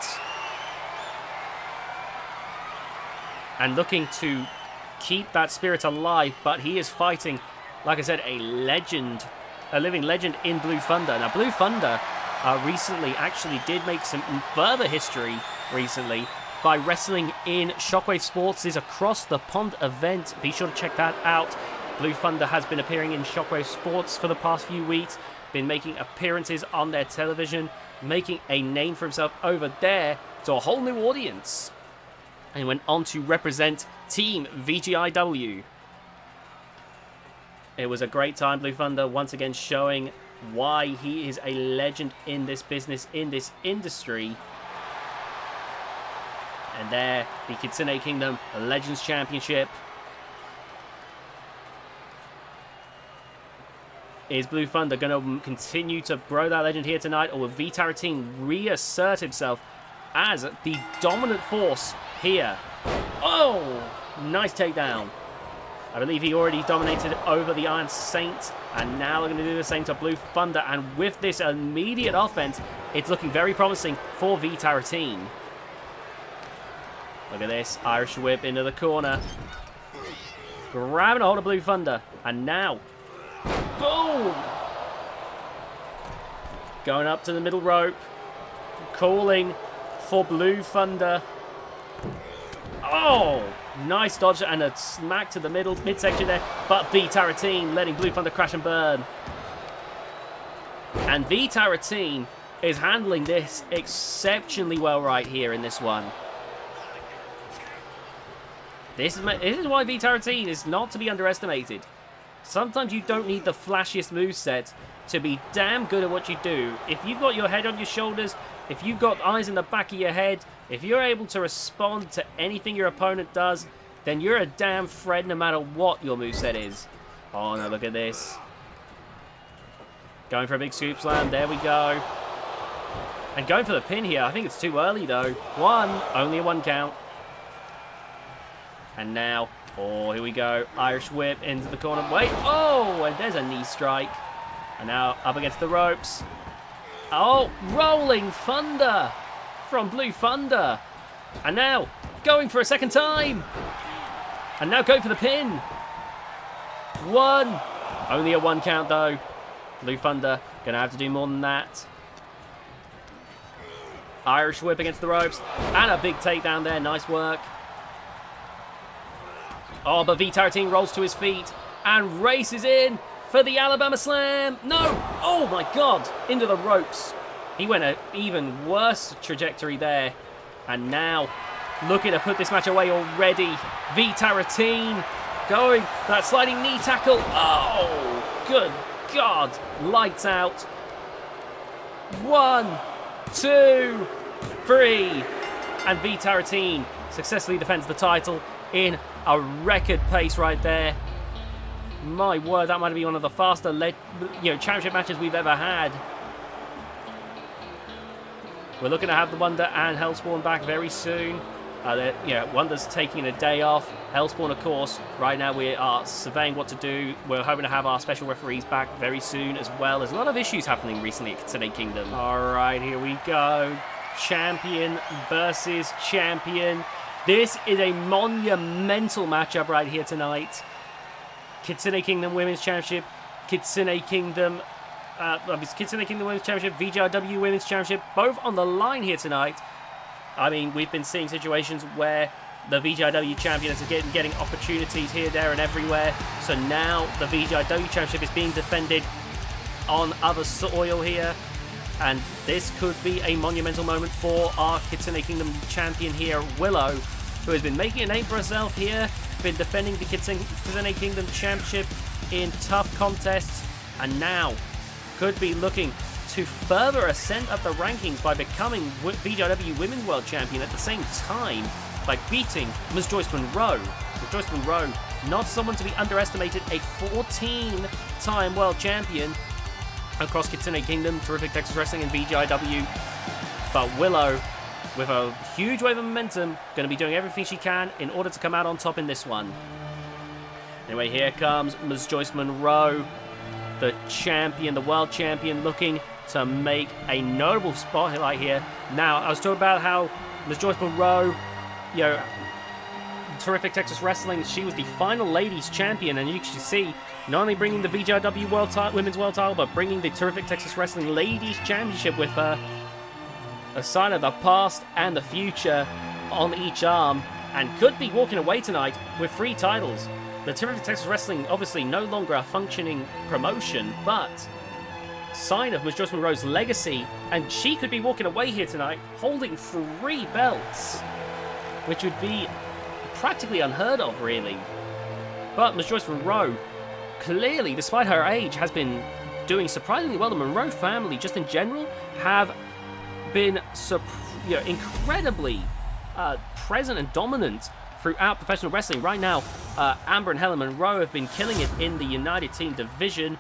And looking to keep that spirit alive, but he is fighting, like I said, a living legend in Blue Thunder. Now, Blue Thunder recently actually did make some further history recently by wrestling in Shockwave Sports' Across the Pond event. Be sure to check that out. Blue Thunder has been appearing in Shockwave Sports for the past few weeks, been making appearances on their television, making a name for himself over there to a whole new audience. And he went on to represent Team VGIW. It was a great time, Blue Thunder, once again showing why he is a legend in this business, in this industry. And there, the Kitsune Kingdom Legends Championship. Is Blue Thunder going to continue to grow that legend here tonight, or will V Taratine reassert himself as the dominant force here? Oh, nice takedown. I believe he already dominated over the Iron Saint, and now they're going to do the same to Blue Thunder. And with this immediate offense, it's looking very promising for V Taratine. Look at this. Irish whip into the corner. Grabbing a hold of Blue Thunder. And now, boom! Going up to the middle rope. Calling for Blue Thunder. Oh! Nice dodge and a smack to the midsection there. But V-Taratine letting Blue Thunder crash and burn. And V-Taratine is handling this exceptionally well right here in this one. This is why V-Taratine is not to be underestimated. Sometimes you don't need the flashiest moveset to be damn good at what you do. If you've got your head on your shoulders, if you've got eyes in the back of your head, if you're able to respond to anything your opponent does, then you're a damn Fred no matter what your moveset is. Oh no, look at this. Going for a big scoop slam, there we go. And going for the pin here, I think it's too early though. Only a 1 count. And now, oh, here we go. Irish whip into the corner. Wait, oh, and there's a knee strike. And now up against the ropes. Oh, rolling thunder from Blue Thunder. And now going for a second time. And now going for the pin. 1. Only a 1 count though. Blue Thunder going to have to do more than that. Irish whip against the ropes. And a big takedown there. Nice work. Oh, but V-Taratine rolls to his feet and races in for the Alabama Slam. No! Oh my God! Into the ropes. He went an even worse trajectory there. And now, looking to put this match away already. V-Taratine going for that sliding knee tackle. Oh, good God. Lights out. 1, 2, 3. And V-Taratine successfully defends the title in a record pace right there. My word, that might be one of the faster championship matches we've ever had. We're looking to have the Wonder and Hellspawn back very soon. Wonder's taking a day off. Hellspawn, of course, right now we are surveying what to do. We're hoping to have our special referees back very soon as well. There's a lot of issues happening recently at Kitsune Kingdom. All right, here we go. Champion versus champion. This is a monumental matchup right here tonight. Kitsune Kingdom Women's Championship, Kitsune Kingdom Women's Championship, VGIW Women's Championship, both on the line here tonight. I mean, we've been seeing situations where the VGIW champions are getting opportunities here, there, and everywhere. So now the VGIW Championship is being defended on other soil here. And this could be a monumental moment for our Kitsune Kingdom champion here, Willow, who has been making a name for herself here, been defending the Kitsune Kingdom Championship in tough contests, and now could be looking to further ascend up the rankings by becoming VGIW Women's World Champion at the same time by beating Ms. Joyce Monroe. Ms. Joyce Monroe, not someone to be underestimated, a 14-time World Champion across Kitsune Kingdom, Terrific Texas Wrestling, and VGIW. But Willow, with a huge wave of momentum, going to be doing everything she can in order to come out on top in this one. Anyway, here comes Ms. Joyce Monroe, the champion, the world champion, looking to make a notable spotlight here. Now, I was talking about how Ms. Joyce Monroe, Terrific Texas Wrestling, she was the final ladies champion, and you can see not only bringing the VGIW Women's World title, but bringing the Terrific Texas Wrestling Ladies Championship with her. A sign of the past and the future on each arm, and could be walking away tonight with 3 titles. The Terrific Texas Wrestling, obviously no longer a functioning promotion, but sign of Ms. Joyce Monroe's legacy, and she could be walking away here tonight holding 3 belts, which would be practically unheard of, really. But Ms. Joyce Monroe, clearly, despite her age, has been doing surprisingly well. The Monroe family, just in general, have been incredibly present and dominant throughout professional wrestling. Right now, Amber and Helen Monroe have been killing it in the United Team division.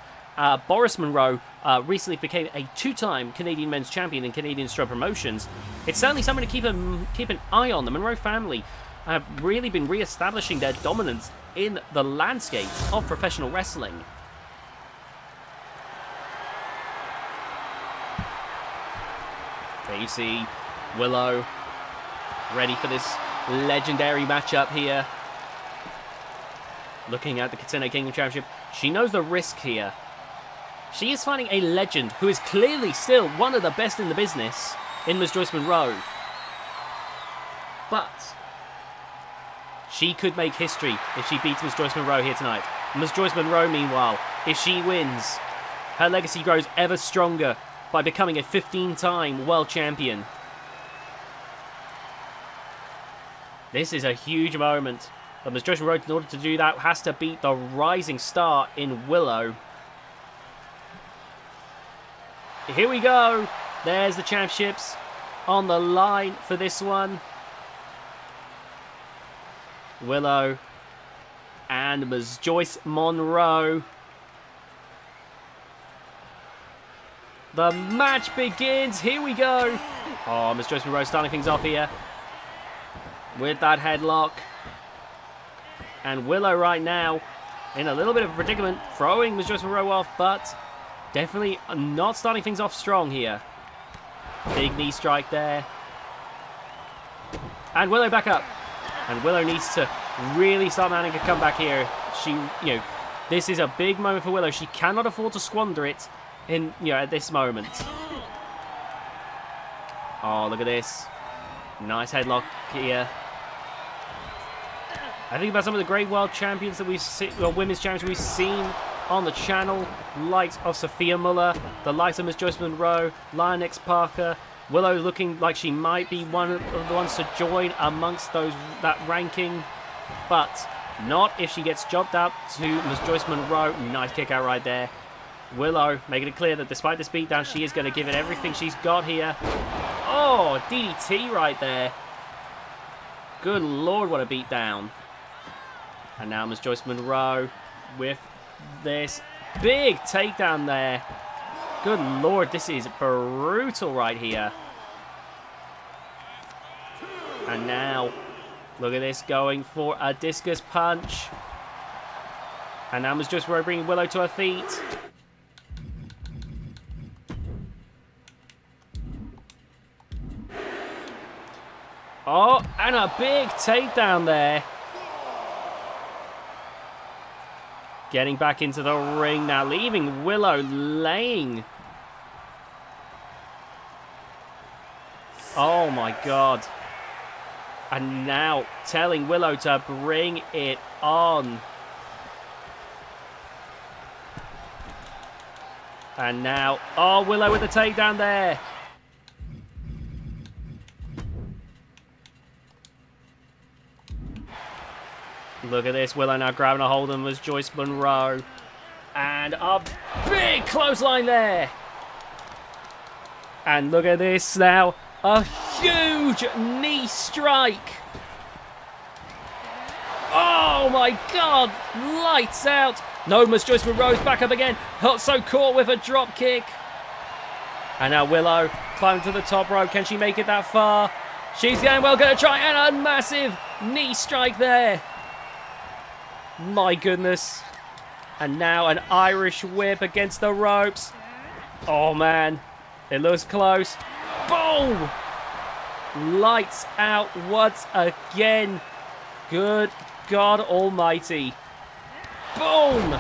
Boris Monroe recently became a 2-time Canadian Men's Champion in Canadian Strong Promotions. It's certainly something to keep an eye on. The Monroe family have really been re-establishing their dominance in the landscape of professional wrestling. There you see Willow ready for this legendary matchup here. Looking at the Kitsune Kingdom Championship, she knows the risk here. She is fighting a legend who is clearly still one of the best in the business in Ms. Joyce Monroe. But she could make history if she beats Ms. Joyce Monroe here tonight. Ms. Joyce Monroe, meanwhile, if she wins, her legacy grows ever stronger by becoming a 15-time world champion. This is a huge moment. But Ms. Joyce Monroe, in order to do that, has to beat the rising star in Willow. Here we go. There's the championships on the line for this one. Willow and Ms. Joyce Monroe. The match begins. Here we go. Oh, Ms. Joyce Monroe starting things off here with that headlock. And Willow right now in a little bit of a predicament, throwing Ms. Joyce Monroe off, but definitely not starting things off strong here. Big knee strike there. And Willow back up. And Willow needs to really start mounting a comeback here. She, this is a big moment for Willow. She cannot afford to squander it in, at this moment. Oh, look at this. Nice headlock here. I think about some of the great world champions that we've seen, or women's champions we've seen on the channel, likes of Sophia Muller, the likes of Ms. Joyce Monroe, Lioness Parker, Willow looking like she might be one of the ones to join amongst that ranking, but not if she gets jobbed out to Ms. Joyce Monroe. Nice kick out right there. Willow making it clear that despite this beatdown, she is going to give it everything she's got here. Oh, DDT right there. Good lord, what a beatdown. And now Ms. Joyce Monroe with this big takedown there. Good lord, this is brutal right here. And now, look at this, going for a discus punch. And now Ms. Joyce Monroe bringing Willow to her feet. Oh, and a big takedown there. Getting back into the ring now, leaving Willow laying. Oh my god. And now telling Willow to bring it on. And now, oh, Willow with the takedown there. Look at this, Willow now grabbing a hold of Ms. Joyce Monroe. And a big clothesline there. And look at this now, a huge knee strike. Oh my god, lights out. No, Ms. Joyce Monroe's back up again. So caught with a drop kick. And now Willow climbing to the top rope. Can she make it that far? She's going well, going to try, and a massive knee strike there. My goodness. And now an Irish whip against the ropes. Oh man, it looks close. Boom! Lights out once again. Good God almighty. Boom!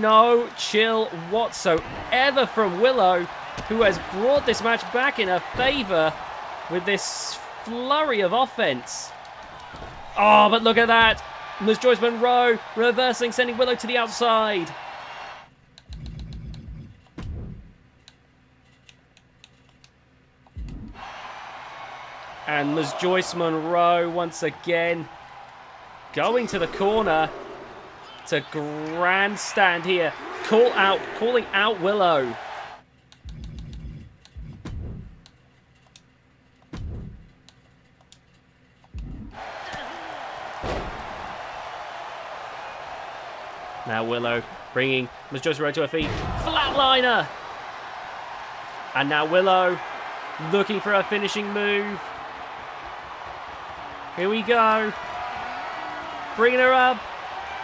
No chill whatsoever from Willow, who has brought this match back in her favor with this flurry of offense. Oh, but look at that. Ms. Joyce Monroe reversing, sending Willow to the outside. And Ms. Joyce Monroe once again going to the corner to grandstand here. Calling out Willow. Now Willow bringing Ms. Joyce Monroe to her feet. Flatliner! And now Willow looking for a finishing move. Here we go. Bringing her up.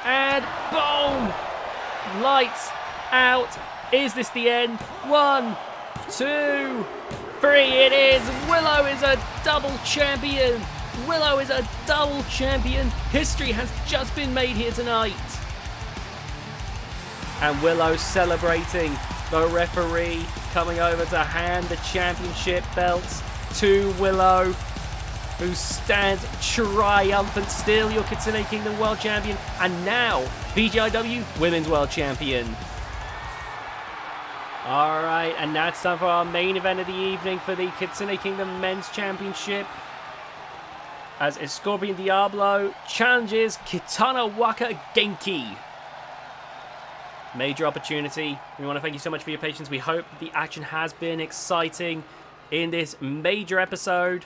And boom! Lights out. Is this the end? 1, 2, 3 it is. Willow is a double champion. Willow is a double champion. History has just been made here tonight. And Willow celebrating. The referee coming over to hand the championship belts to Willow, who stands triumphant, still your Kitsune Kingdom World Champion, and now VGIW Women's World Champion. Alright, and now it's time for our main event of the evening for the Kitsune Kingdom Men's Championship, as Scorpion Diablo challenges Kitana Waka Genki. Major opportunity. We want to thank you so much for your patience. We hope the action has been exciting in this major episode.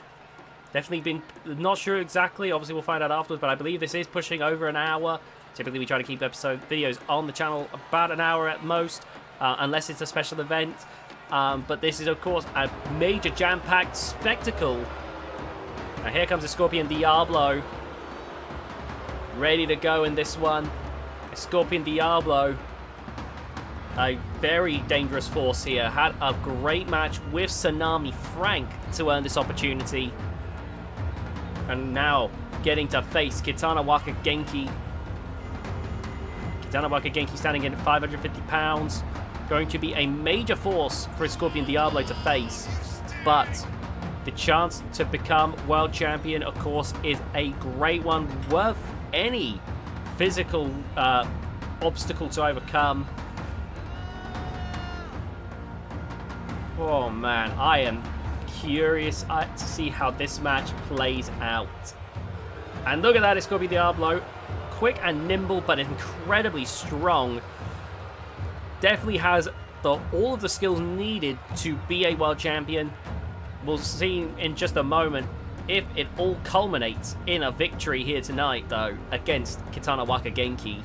Definitely been not sure exactly. Obviously, we'll find out afterwards, but I believe this is pushing over an hour. Typically, we try to keep episode videos on the channel about an hour at most, unless it's a special event. But this is, of course, a major jam-packed spectacle. Now, here comes the Scorpion Diablo. Ready to go in this one. Scorpion Diablo, a very dangerous force here. Had a great match with Tsunami Frank to earn this opportunity. And now getting to face Kitana Waka Genki. Kitana Waka Genki standing in at 550 pounds. Going to be a major force for Scorpion Diablo to face. But the chance to become world champion, of course, is a great one. Worth any physical obstacle to overcome. Oh man, I am curious to see how this match plays out. And look at that, Scorpion Diablo. Quick and nimble, but incredibly strong. Definitely has all of the skills needed to be a world champion. We'll see in just a moment if it all culminates in a victory here tonight, though, against Kitana Waka Genki.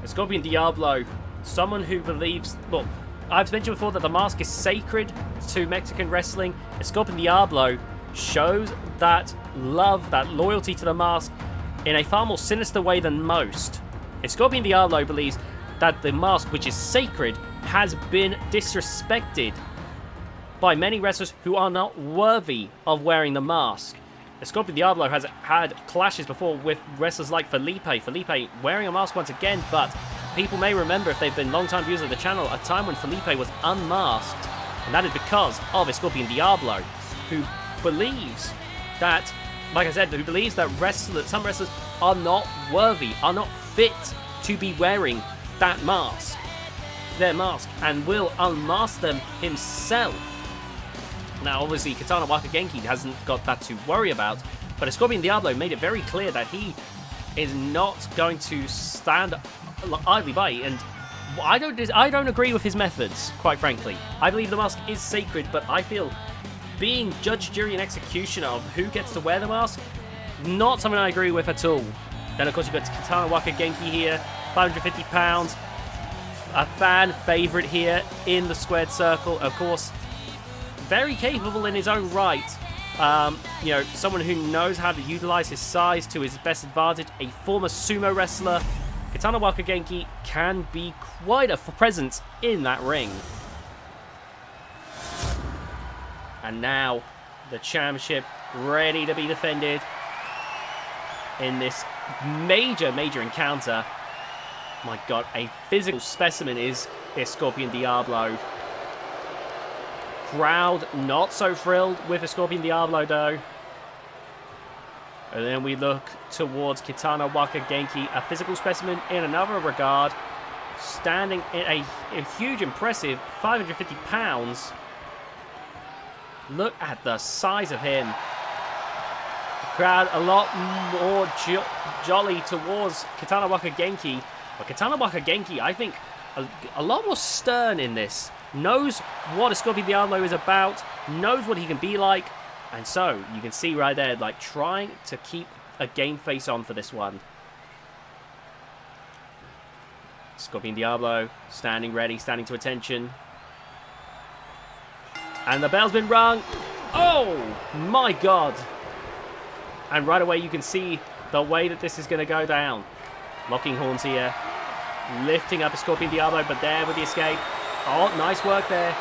Scorpion Diablo, someone who believes... Look, I've mentioned before that the mask is sacred to Mexican wrestling. Scorpion Diablo shows that love, that loyalty to the mask in a far more sinister way than most. Scorpion Diablo believes that the mask, which is sacred, has been disrespected by many wrestlers who are not worthy of wearing the mask. Scorpion Diablo has had clashes before with wrestlers like Felipe. Felipe wearing a mask once again, but people may remember, if they've been long-time viewers of the channel, a time when Felipe was unmasked. And that is because of Scorpion Diablo, who believes that, like I said, who believes that some wrestlers are not worthy, are not fit to be wearing that mask, their mask, and will unmask them himself. Now, obviously, Kitana Waka Genki hasn't got that to worry about, but Scorpion Diablo made it very clear that he is not going to stand idly by, and I don't agree with his methods, quite frankly. I believe the mask is sacred, but I feel being judge, jury, and executioner of who gets to wear the mask, not something I agree with at all. Then, of course, you've got Kitana Waka Genki here, 550 pounds, a fan favourite here in the squared circle, of course. Very capable in his own right. You know, someone who knows how to utilize his size to his best advantage. A former sumo wrestler. Kitana Waka Genki can be quite a presence in that ring. And now, the championship ready to be defended in this major, major encounter. My God, a physical specimen is Scorpion Diablo. Crowd not so thrilled with Scorpion Diablo, though. And then we look towards Kitana Waka Genki, a physical specimen in another regard, standing in a huge, impressive 550 pounds. Look at the size of him. The crowd a lot more jolly towards Kitana Waka Genki. But Kitana Waka Genki, I think, a lot more stern in this. Knows what a Scorpion Diablo is about, knows what he can be like, and so you can see right there, like, trying to keep a game face on for this one. Scorpion Diablo standing ready, standing to attention. And the bell's been rung. Oh my God. And right away you can see the way that this is going to go down. Locking horns here. Lifting up a Scorpion Diablo, but there with the escape. Oh, nice work there.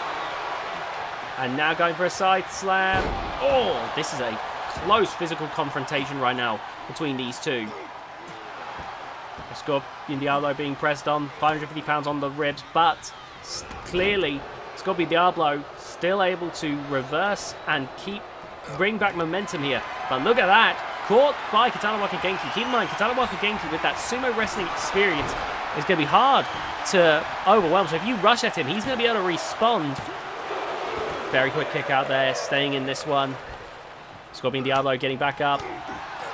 And now going for a side slam. Oh, this is a close physical confrontation right now between these two. Scorpion Diablo being pressed on, 550 pounds on the ribs, but clearly Scorpion Diablo still able to reverse and bring back momentum here. But look at that, caught by Katana Waka Genki. Keep in mind, Katana Waka Genki with that sumo wrestling experience is going to be hard to overwhelm. So if you rush at him, he's going to be able to respond. Very quick kick out there, staying in this one. Scorpion Diablo getting back up.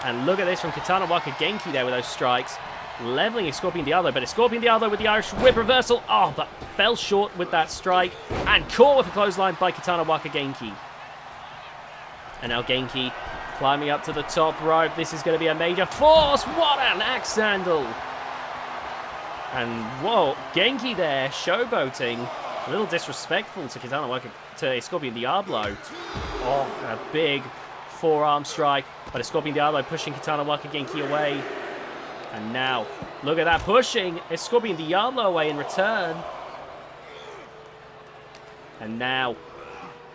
And look at this from Katana Waka Genki there with those strikes. Leveling a Scorpion Diablo, but it's Scorpion Diablo with the Irish whip reversal. Oh, but fell short with that strike. And caught with a clothesline by Katana Waka Genki. And now Genki climbing up to the top rope. This is going to be a major force. What an axe handle. And whoa, Genki there showboating. A little disrespectful to Katana Waka, to Scorpion Diablo. Oh, a big forearm strike. But a Scorpion Diablo pushing Katana Waka Genki away. And now, look at that, pushing a Scorpion Diablo away in return. And now,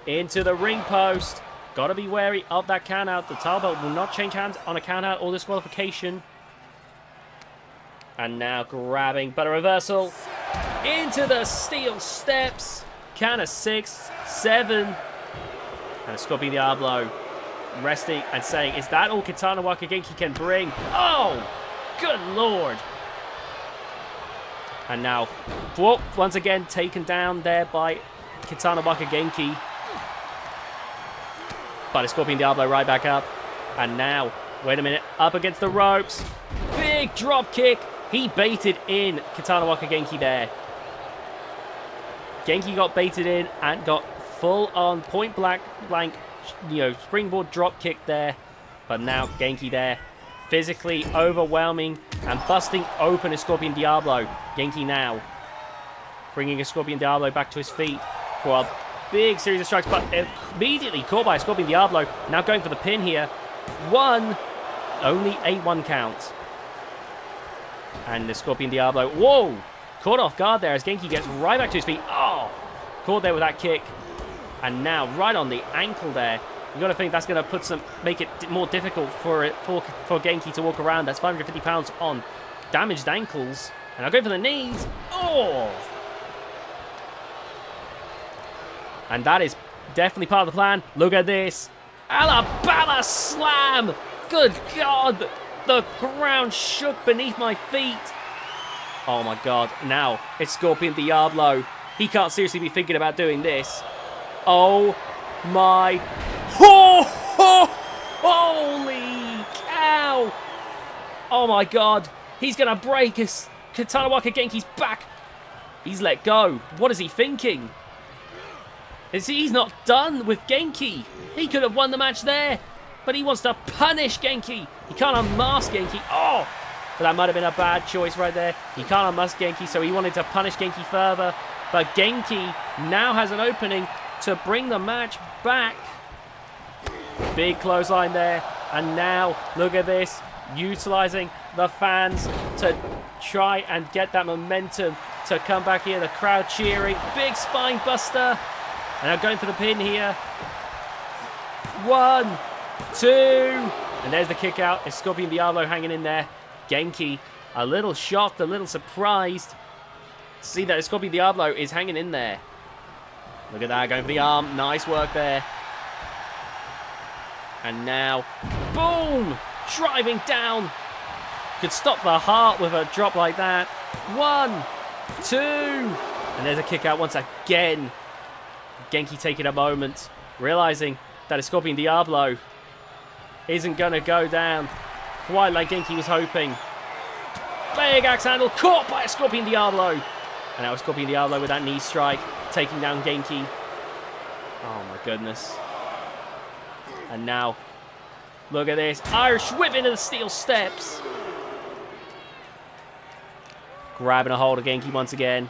into the ring post. Got to be wary of that count out. The title belt will not change hands on a count out or disqualification. And now grabbing, but a reversal. Into the steel steps. Count of 6, 7. And a Scorpion Diablo resting and saying, is that all Katana Waka Genki can bring? Oh! Good lord. And now, whoop, once again taken down there by Katana Waka Genki. But a Scorpion Diablo right back up. And now, wait a minute, up against the ropes. Big drop kick. He baited in Katana Waka Genki there. Genki got baited in and got full on point blank, springboard drop kick there. But now Genki there. Physically overwhelming and busting open a Scorpion Diablo. Genki now bringing a Scorpion Diablo back to his feet for a big series of strikes, but immediately caught by a Scorpion Diablo. Now going for the pin here. Only a 1 count. And the Scorpion Diablo, whoa, caught off guard there as Genki gets right back to his feet. Oh, caught there with that kick. And now right on the ankle there. You got to think that's going to make it more difficult for Genki to walk around. That's 550 pounds on damaged ankles. And I'll go for the knees. Oh! And that is definitely part of the plan. Look at this. Alabama slam. Good God. The ground shook beneath my feet. Oh my God. Now it's Scorpion Diablo. He can't seriously be thinking about doing this. Oh my. Holy cow. Oh my God. He's going to break his Katana Waka Genki's back. He's let go. What is he thinking? He's not done with Genki. He could have won the match there. But he wants to punish Genki. He can't unmask Genki. Oh! But that might have been a bad choice right there. He can't unmask Genki, so he wanted to punish Genki further. But Genki now has an opening to bring the match back. Big clothesline there. And now, look at this. Utilizing the fans to try and get that momentum to come back here. The crowd cheering. Big spine buster. And now going for the pin here. 1, 2. And there's the kick out. It's Scorpion Diablo hanging in there. Genki a little shocked, a little surprised. See that Scorpion Diablo is hanging in there. Look at that, going for the arm. Nice work there. And now, boom! Driving down. Could stop the heart with a drop like that. 1, 2. And there's a kick out once again. Genki taking a moment, realizing that a Scorpion Diablo isn't going to go down quite like Genki was hoping. Big axe handle, caught by a Scorpion Diablo. And now a Scorpion Diablo with that knee strike, taking down Genki. Oh my goodness. And now, look at this. Irish whip into the steel steps. Grabbing a hold of Genki once again.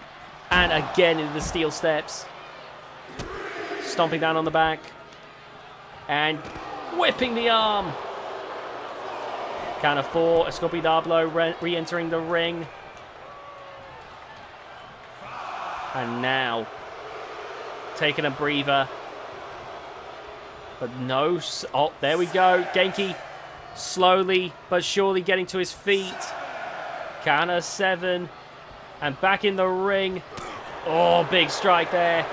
And again into the steel steps. Stomping down on the back. And whipping the arm. Count of 4. A Scorpion Diablo re-entering the ring. And now, taking a breather. But no. Oh, there we go. Genki slowly but surely getting to his feet. Kana 7. And back in the ring. Oh, big strike there.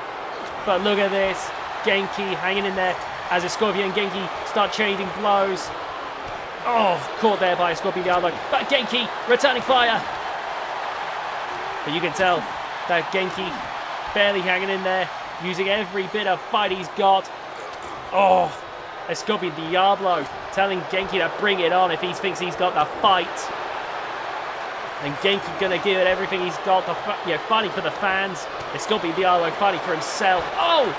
But look at this. Genki hanging in there as Scorpion and Genki start changing blows. Oh, caught there by Scorpion Diablo. But Genki returning fire. But you can tell that Genki barely hanging in there, using every bit of fight he's got. Oh, Scorpion Diablo telling Genki to bring it on if he thinks he's got the fight. And Genki gonna give it everything he's got, fighting for the fans. Scorpion Diablo fighting for himself. Oh,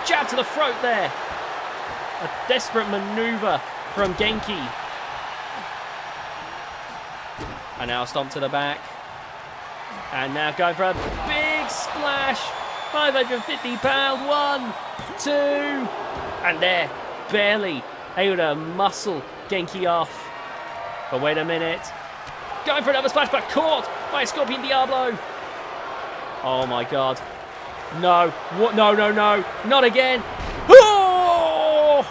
jab to the throat there. A desperate maneuver from Genki. And now stomp to the back. And now going for a big splash. 550 pound. 1, 2. And there, barely able to muscle Genki off. But wait a minute. Going for another splash, but caught by Scorpion Diablo. Oh my god. No. What? No, no, no. Not again. Oh!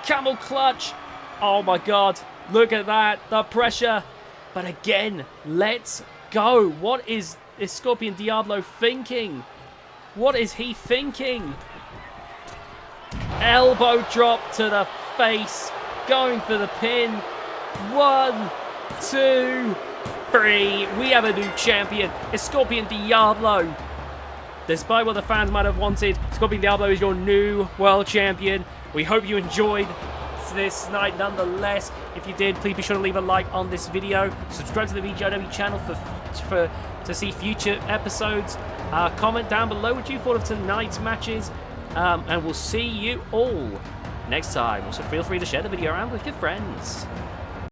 Camel clutch. Oh my god. Look at that. The pressure. But again, let's go. What is Scorpion Diablo thinking? What is he thinking? Elbow drop to the face. Going for the pin. 1, 2, 3. We have a new champion. It's Scorpion Diablo. Despite what the fans might have wanted, Scorpion Diablo is your new world champion. We hope you enjoyed this night nonetheless. If you did, please be sure to leave a like on this video. Subscribe to the VGIW channel to see future episodes. Comment down below what you thought of tonight's matches. And we'll see you all next time. Also, feel free to share the video around with your friends.